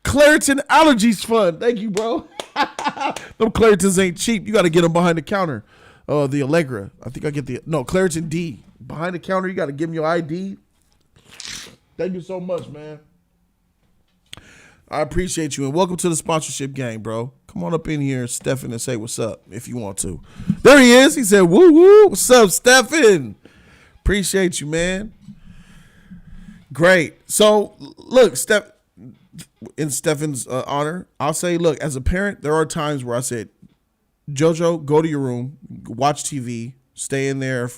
Claritin Allergies Fund. Thank you, bro. Them Claritins ain't cheap. You got to get them behind the counter. The Allegra. I think I get Claritin D. Behind the counter, you got to give them your ID. Thank you so much, man. I appreciate you. And welcome to the sponsorship gang, bro. Come on up in here, Stefan, and say what's up if you want to. There he is. He said, woo, woo. What's up, Stefan? Appreciate you, man. Great. So, look, in Stefan's honor, I'll say, look, as a parent, there are times where I said, JoJo, go to your room, watch TV, stay in there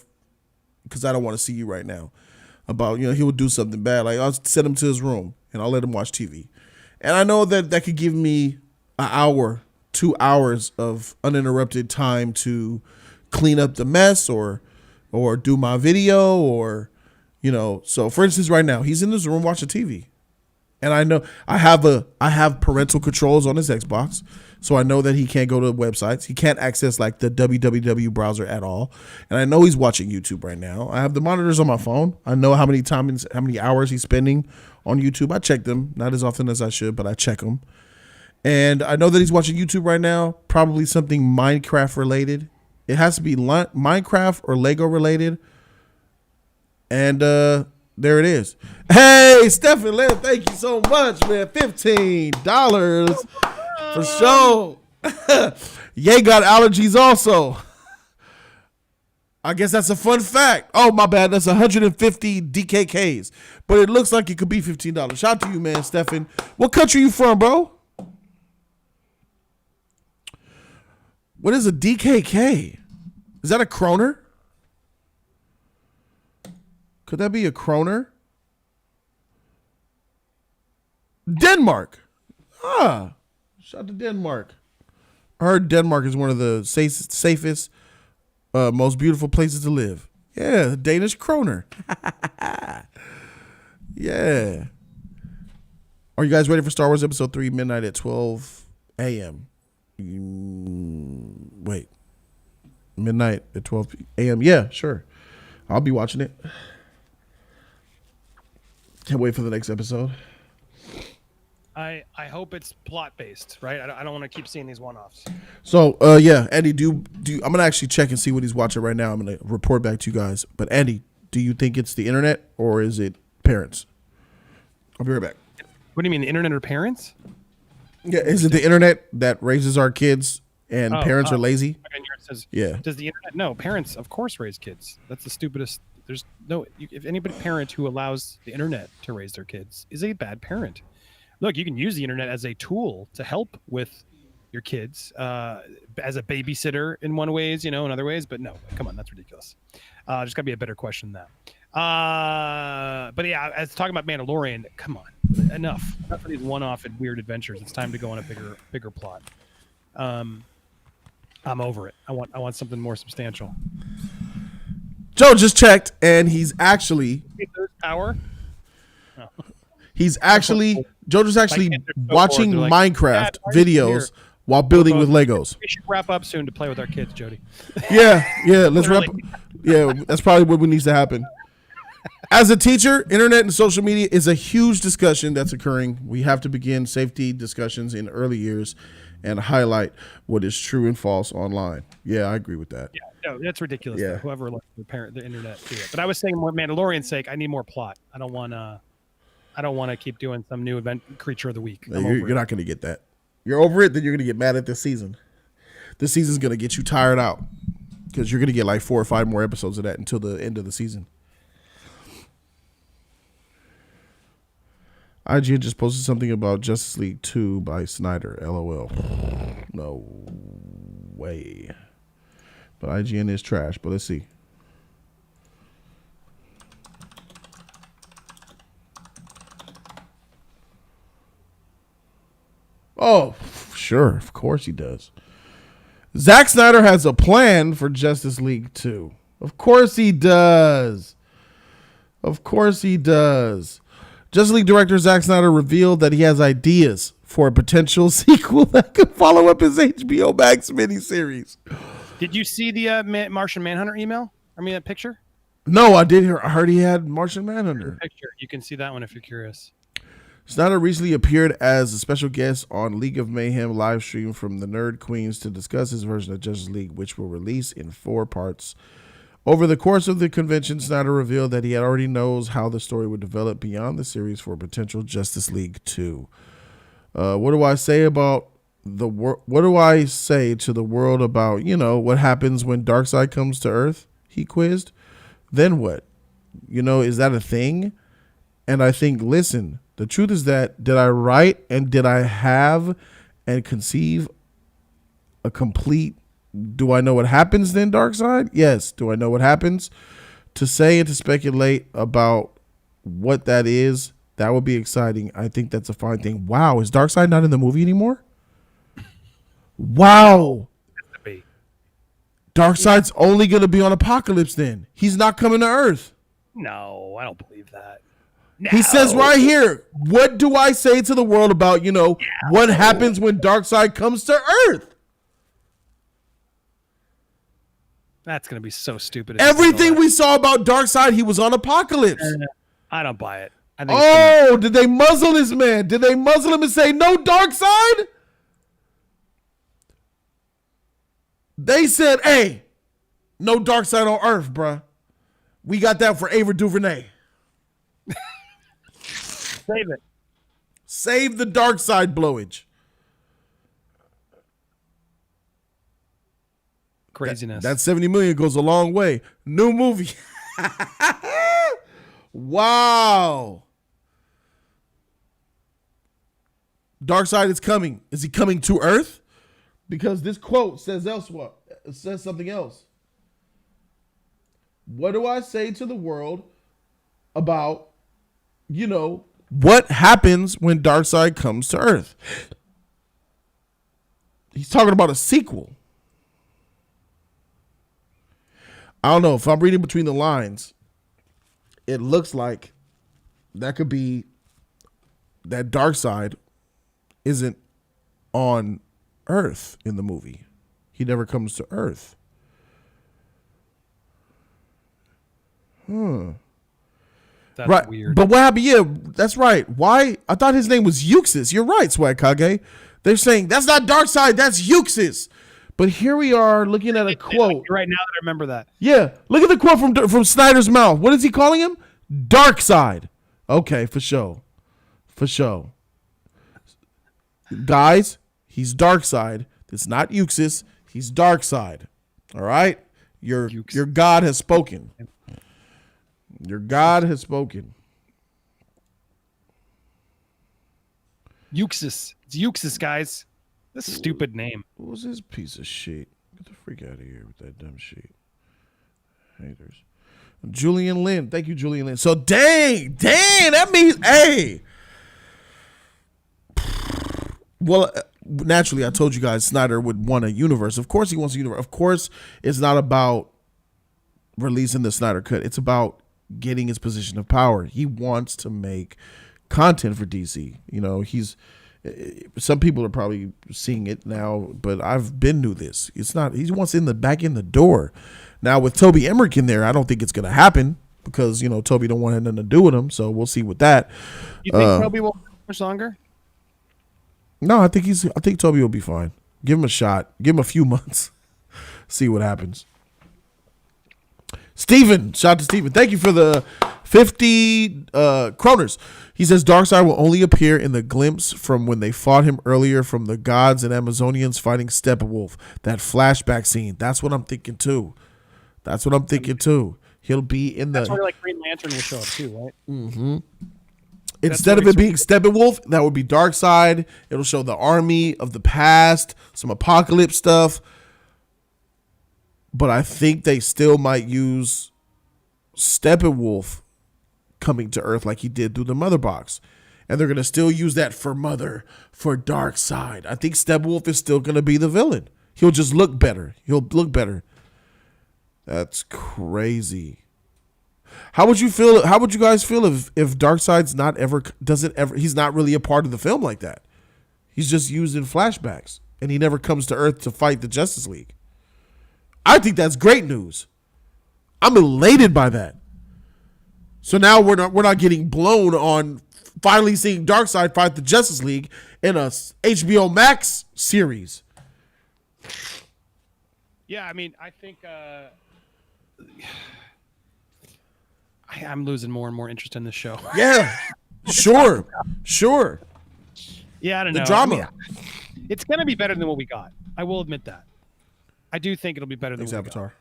because I don't want to see you right now. He will do something bad. Like, I'll send him to his room and I'll let him watch TV. And I know that could give me an hour, 2 hours of uninterrupted time to clean up the mess or or do my video or, so for instance, right now he's in his room watching TV. And I know I have parental controls on his Xbox, so I know that he can't go to websites. He can't access like the www browser at all. And I know he's watching YouTube right now. I have the monitors on my phone. I know how many hours he's spending on YouTube. I check them, not as often as I should, but I check them. And I know that he's watching YouTube right now, probably something Minecraft related. It has to be Minecraft or Lego related. And there it is. Hey, Stephen Lamb, thank you so much, man. $15 for sure. Ye got allergies also. I guess that's a fun fact. Oh, my bad. That's 150 DKKs. But it looks like it could be $15. Shout out to you, man, Stephen. What country you from, bro? What is a DKK? Is that a kroner? Could that be a kroner? Denmark. Shout out to Denmark. I heard Denmark is one of the safest, most beautiful places to live. Yeah, Danish kroner. Yeah. Are you guys ready for Star Wars Episode 3, midnight at 12 a.m.? Wait. Midnight at 12 a.m.? Yeah, sure. I'll be watching it. Can't wait for the next episode. I hope it's plot based, right? I don't want to keep seeing these one-offs. So, yeah, Andy, I'm gonna actually check and see what he's watching right now. I'm gonna report back to you guys. But Andy, do you think it's the internet or is it parents? I'll be right back. What do you mean, the internet or parents? Yeah, is it the internet that raises our kids and parents are lazy? Says, yeah. Does the internet? No, parents of course raise kids. That's the stupidest. There's no. If anybody parent who allows the internet to raise their kids is a bad parent. Look, you can use the internet as a tool to help with your kids, as a babysitter in one ways, in other ways. But no, come on, that's ridiculous. There's got to be a better question than that. But yeah, as talking about Mandalorian, come on, enough of these one-off and weird adventures. It's time to go on a bigger plot. I'm over it. I want something more substantial. Joe just checked, and he's actually power. No. Jojo's actually watching Minecraft videos while building with Legos. We should wrap up soon to play with our kids, Jody. Yeah, let's wrap up. Yeah, that's probably what needs to happen. As a teacher, internet and social media is a huge discussion that's occurring. We have to begin safety discussions in early years and highlight what is true and false online. Yeah, I agree with that. Yeah, no, that's ridiculous. Yeah. Whoever let the internet do it. But I was saying, for Mandalorian's sake, I need more plot. I don't want to keep doing some new event creature of the week. You're not going to get that. You're over it, then you're going to get mad at this season. This season's going to get you tired out because you're going to get like 4 or 5 more episodes of that until the end of the season. IGN just posted something about Justice League 2 by Snyder. LOL. No way. But IGN is trash. But let's see. Oh, sure. Of course he does. Zack Snyder has a plan for Justice League 2. Of course he does. Of course he does. Justice League director Zack Snyder revealed that he has ideas for a potential sequel that could follow up his HBO Max miniseries. Did you see the Martian Manhunter email? That picture? No, I did hear. I heard he had Martian Manhunter. Picture. You can see that one if you're curious. Snyder recently appeared as a special guest on League of Mayhem live stream from the Nerd Queens to discuss his version of Justice League, which will release in 4 parts. Over the course of the convention, Snyder revealed that he already knows how the story would develop beyond the series for a potential Justice League 2. What do I say about what do I say to the world about, what happens when Darkseid comes to Earth? He quizzed. Then what? Is that a thing? And I think, listen, the truth is that did I write and did I have and conceive a complete? Do I know what happens then, Darkseid? Yes. Do I know what happens? To say and to speculate about what that is, that would be exciting. I think that's a fine thing. Wow, is Darkseid not in the movie anymore? Wow. Darkseid's only going to be on Apocalypse then. He's not coming to Earth. No, I don't believe that. He says right here, what do I say to the world about, what happens when Darkseid comes to Earth? That's going to be so stupid. Everything we saw about Darkseid, he was on Apocalypse. I don't buy it. I think did they muzzle this man? Did they muzzle him and say, no Darkseid? They said, hey, no Darkseid on Earth, bruh. We got that for Ava DuVernay. Save it. Save the Darkseid blowage. Craziness. That 70 million goes a long way. New movie. Wow. Darkseid is coming. Is he coming to Earth? Because this quote says elsewhere. It says something else. What do I say to the world about, what happens when Darkseid comes to Earth? He's talking about a sequel. I don't know. If I'm reading between the lines, it looks like that could be that Darkseid isn't on Earth in the movie. He never comes to Earth. That's right. weird. But what happened? Yeah, that's right. Why? I thought his name was Euxis. You're right, Swag Kage. They're saying that's not Darkseid, that's Euxis. But here we are looking at a quote. Right now that I remember that. Yeah, look at the quote from Snyder's mouth. What is he calling him? Darkseid. Okay, for sure. For sure. Guys, he's Darkseid. It's not Euxis. He's Darkseid. All right? Your God has spoken. Your God has spoken. Euxis. It's Euxis, guys. This stupid name. What was this piece of shit? Get the freak out of here with that dumb shit. Haters. Julian Lynn. Thank you, Julian Lynn. So, dang, that means, hey. Well, naturally, I told you guys Snyder would want a universe. Of course he wants a universe. Of course it's not about releasing the Snyder Cut. It's about getting his position of power. He wants to make content for DC. Some people are probably seeing it now, but I've been to this. It's not. He wants back in the door. Now with Toby Emmerich in there, I don't think it's going to happen because Toby don't want nothing to do with him. So we'll see with that. You think Toby will much longer? No, I think Toby will be fine. Give him a shot. Give him a few months. See what happens. Steven, shout out to Steven. Thank you for the 50 kroners. He says Darkseid will only appear in the glimpse from when they fought him earlier from the gods and Amazonians fighting Steppenwolf. That flashback scene. That's what I'm thinking too. He'll be in the. That's where Green Lantern will show up too, right? Mm-hmm. Instead of it being Steppenwolf, that would be Darkseid. It'll show the army of the past, some apocalypse stuff. But I think they still might use Steppenwolf coming to Earth like he did through the Mother Box. And they're going to still use that for Darkseid. I think Steppenwolf is still going to be the villain. He'll just look better. That's crazy. How would you guys feel if Darkseid's he's not really a part of the film like that? He's just used in flashbacks and he never comes to Earth to fight the Justice League. I think that's great news. I'm elated by that. So now we're not getting blown on finally seeing Darkseid fight the Justice League in a HBO Max series. Yeah, I mean, I think I'm losing more and more interest in this show. Yeah, sure. Yeah, I don't know. The drama. I mean, it's going to be better than what we got. I will admit that. I do think it'll be better than what we got.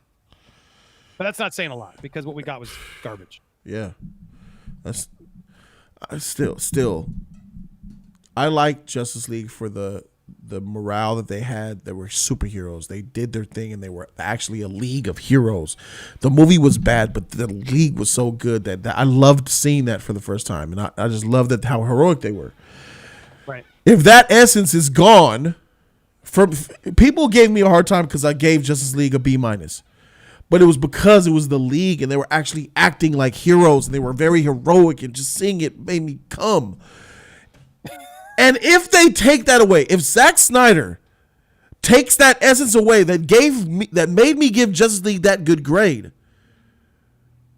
But that's not saying a lot because what we got was garbage. Yeah. That's still I like Justice League for the morale that they had. They were superheroes. They did their thing and they were actually a league of heroes. The movie was bad, but the league was so good that I loved seeing that for the first time. And I just loved how heroic they were. Right. If that essence is gone People gave me a hard time because I gave Justice League a B-, but it was because it was the League and they were actually acting like heroes and they were very heroic, and just seeing it made me come. And if they take that away, if Zack Snyder takes that essence away that made me give Justice League that good grade,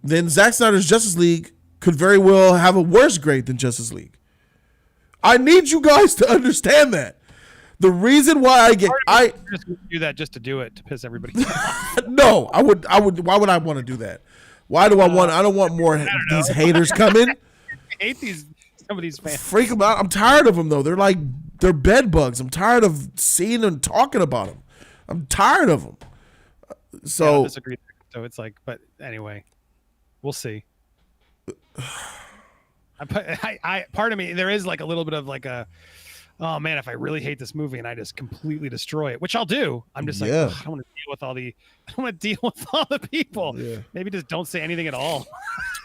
then Zack Snyder's Justice League could very well have a worse grade than Justice League. I need you guys to understand that. The reason why I just do that just to do it, to piss everybody off. No, I would why would I want to do that? Why do I don't want more these haters coming. I hate some of these fans. Freak them out. I'm tired of them though. They're bed bugs. I'm tired of seeing them, talking about them. I'm tired of them. So I disagree. So it's like, but anyway, we'll see. Part of me, there is like a little bit of like a, oh man, if I really hate this movie and I just completely destroy it, which I'll do. I'm just like, I don't want to deal with all the people. Yeah. Maybe just don't say anything at all.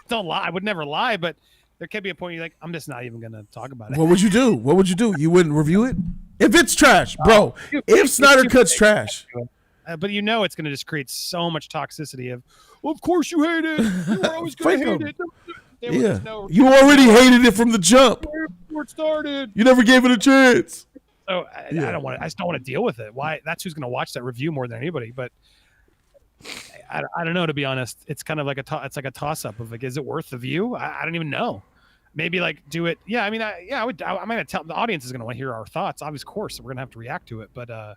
Don't lie. I would never lie, but there can be a point you're like, I'm just not even going to talk about it. What would you do? You wouldn't review it? If it's trash, bro. If Snyder Cut's trash. But it's going to just create so much toxicity of, well, of course you hate it. You were always going to hate it. Yeah. You already hated it from the jump. Before it started. You never gave it a chance. So I don't want to. I just don't want to deal with it. Why? That's who's going to watch that review more than anybody. But I don't know. To be honest, it's kind of like it's like a toss up of like, is it worth the view? I don't even know. Maybe like do it. Yeah. I mean, I would. I'm going to tell the audience is going to want to hear our thoughts. Of course, we're going to have to react to it. But I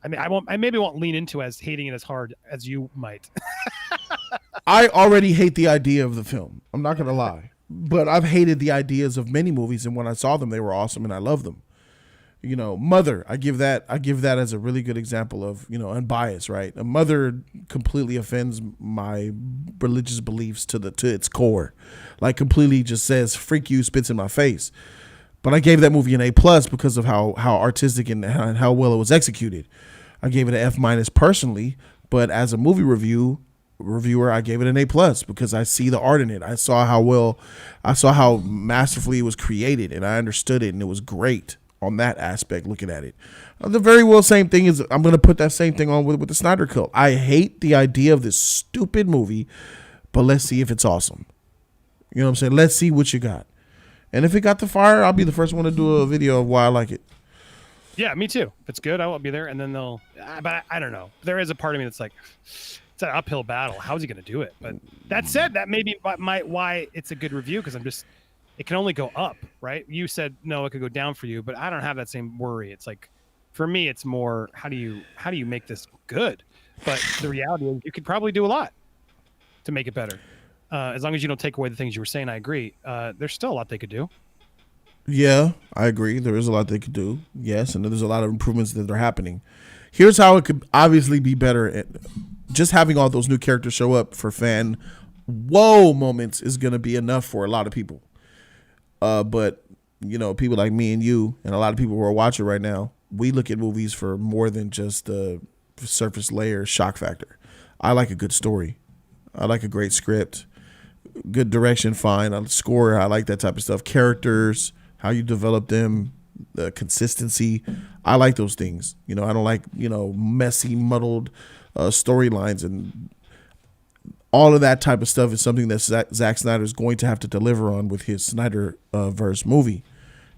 mean, I maybe won't lean into as hating it as hard as you might. I already hate the idea of the film. I'm not going to lie. But I've hated the ideas of many movies, and when I saw them, they were awesome, and I love them. Mother, I give that as a really good example of, unbiased, right? A Mother completely offends my religious beliefs to its core. Like completely just says, freak you, spits in my face. But I gave that movie an A+ because of how artistic and how well it was executed. I gave it an F- personally, but as a movie reviewer, I gave it an A+ because I see the art in it. I saw how masterfully it was created, and I understood it, and it was great on that aspect. Looking at it, the very well same thing is I'm going to put that same thing on with the Snyder Cut. I hate the idea of this stupid movie, but let's see if it's awesome. You know what I'm saying? Let's see what you got, and if it got the fire, I'll be the first one to do a video of why I like it. Yeah, me too. If it's good, I won't be there, and then they'll. But I don't know. There is a part of me that's like, it's an uphill battle. How's he going to do it? But that said, that may be why it's a good review, because it can only go up, right? You said no, it could go down for you, but I don't have that same worry. It's like, for me, it's more how do you make this good? But the reality is, you could probably do a lot to make it better, as long as you don't take away the things you were saying. I agree. There's still a lot they could do. Yeah, I agree. There is a lot they could do. Yes, and there's a lot of improvements that are happening. Here's how it could obviously be better. Just having all those new characters show up for fan whoa moments is going to be enough for a lot of people. But, people like me and you and a lot of people who are watching right now, we look at movies for more than just the surface layer shock factor. I like a good story. I like a great script. Good direction, fine. I score. I like that type of stuff. Characters, how you develop them, the consistency. I like those things. I don't like, messy, muddled storylines, and all of that type of stuff is something that Zack Snyder is going to have to deliver on with his Snyder verse movie.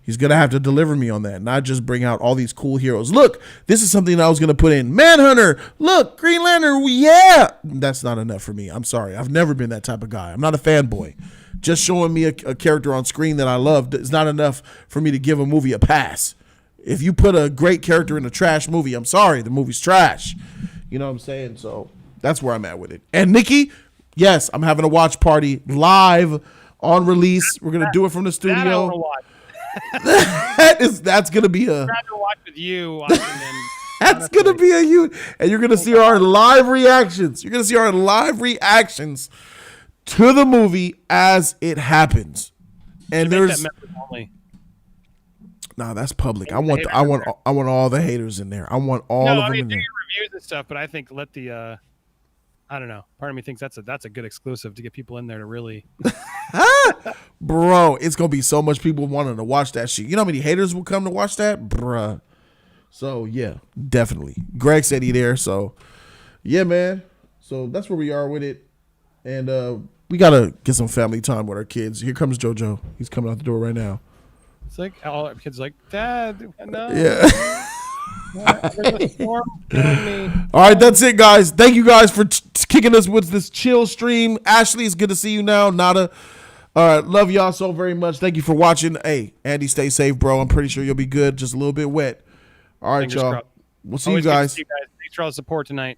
He's going to have to deliver me on that, not just bring out all these cool heroes. Look, this is something that I was going to put in. Manhunter, look, Green Lantern, yeah. That's not enough for me. I'm sorry. I've never been that type of guy. I'm not a fanboy. Just showing me a character on screen that I love is not enough for me to give a movie a pass. If you put a great character in a trash movie, I'm sorry, the movie's trash. You know what I'm saying? So that's where I'm at with it. And Nikki, yes, I'm having a watch party live on release. We're going to do it from the studio. That's going to be a... I'd rather watch with you. That's going to be a huge... And you're going to see our live reactions. You're going to see our live reactions to the movie as it happens. And there's... Nah, that's public. I want all the haters in there. I want all of them in there. Do your reviews and stuff, but I think let the I don't know. Part of me thinks that's a good exclusive to get people in there to really. Bro, it's gonna be so much people wanting to watch that shit. You know how many haters will come to watch that, bruh? So yeah, definitely. Greg said he there. So yeah, man. So that's where we are with it, and we gotta get some family time with our kids. Here comes JoJo. He's coming out the door right now. It's like all our kids like, Dad, no. Yeah. All All right, that's it, guys. Thank you guys for kicking us with this chill stream. Ashley, it's good to see you now. Nada. All right, love y'all so very much. Thank you for watching. Hey, Andy, stay safe, bro. I'm pretty sure you'll be good. Just a little bit wet. All right, Fingers y'all. crossed. We'll see Always you good to guys. see you guys. Thanks for all the support tonight.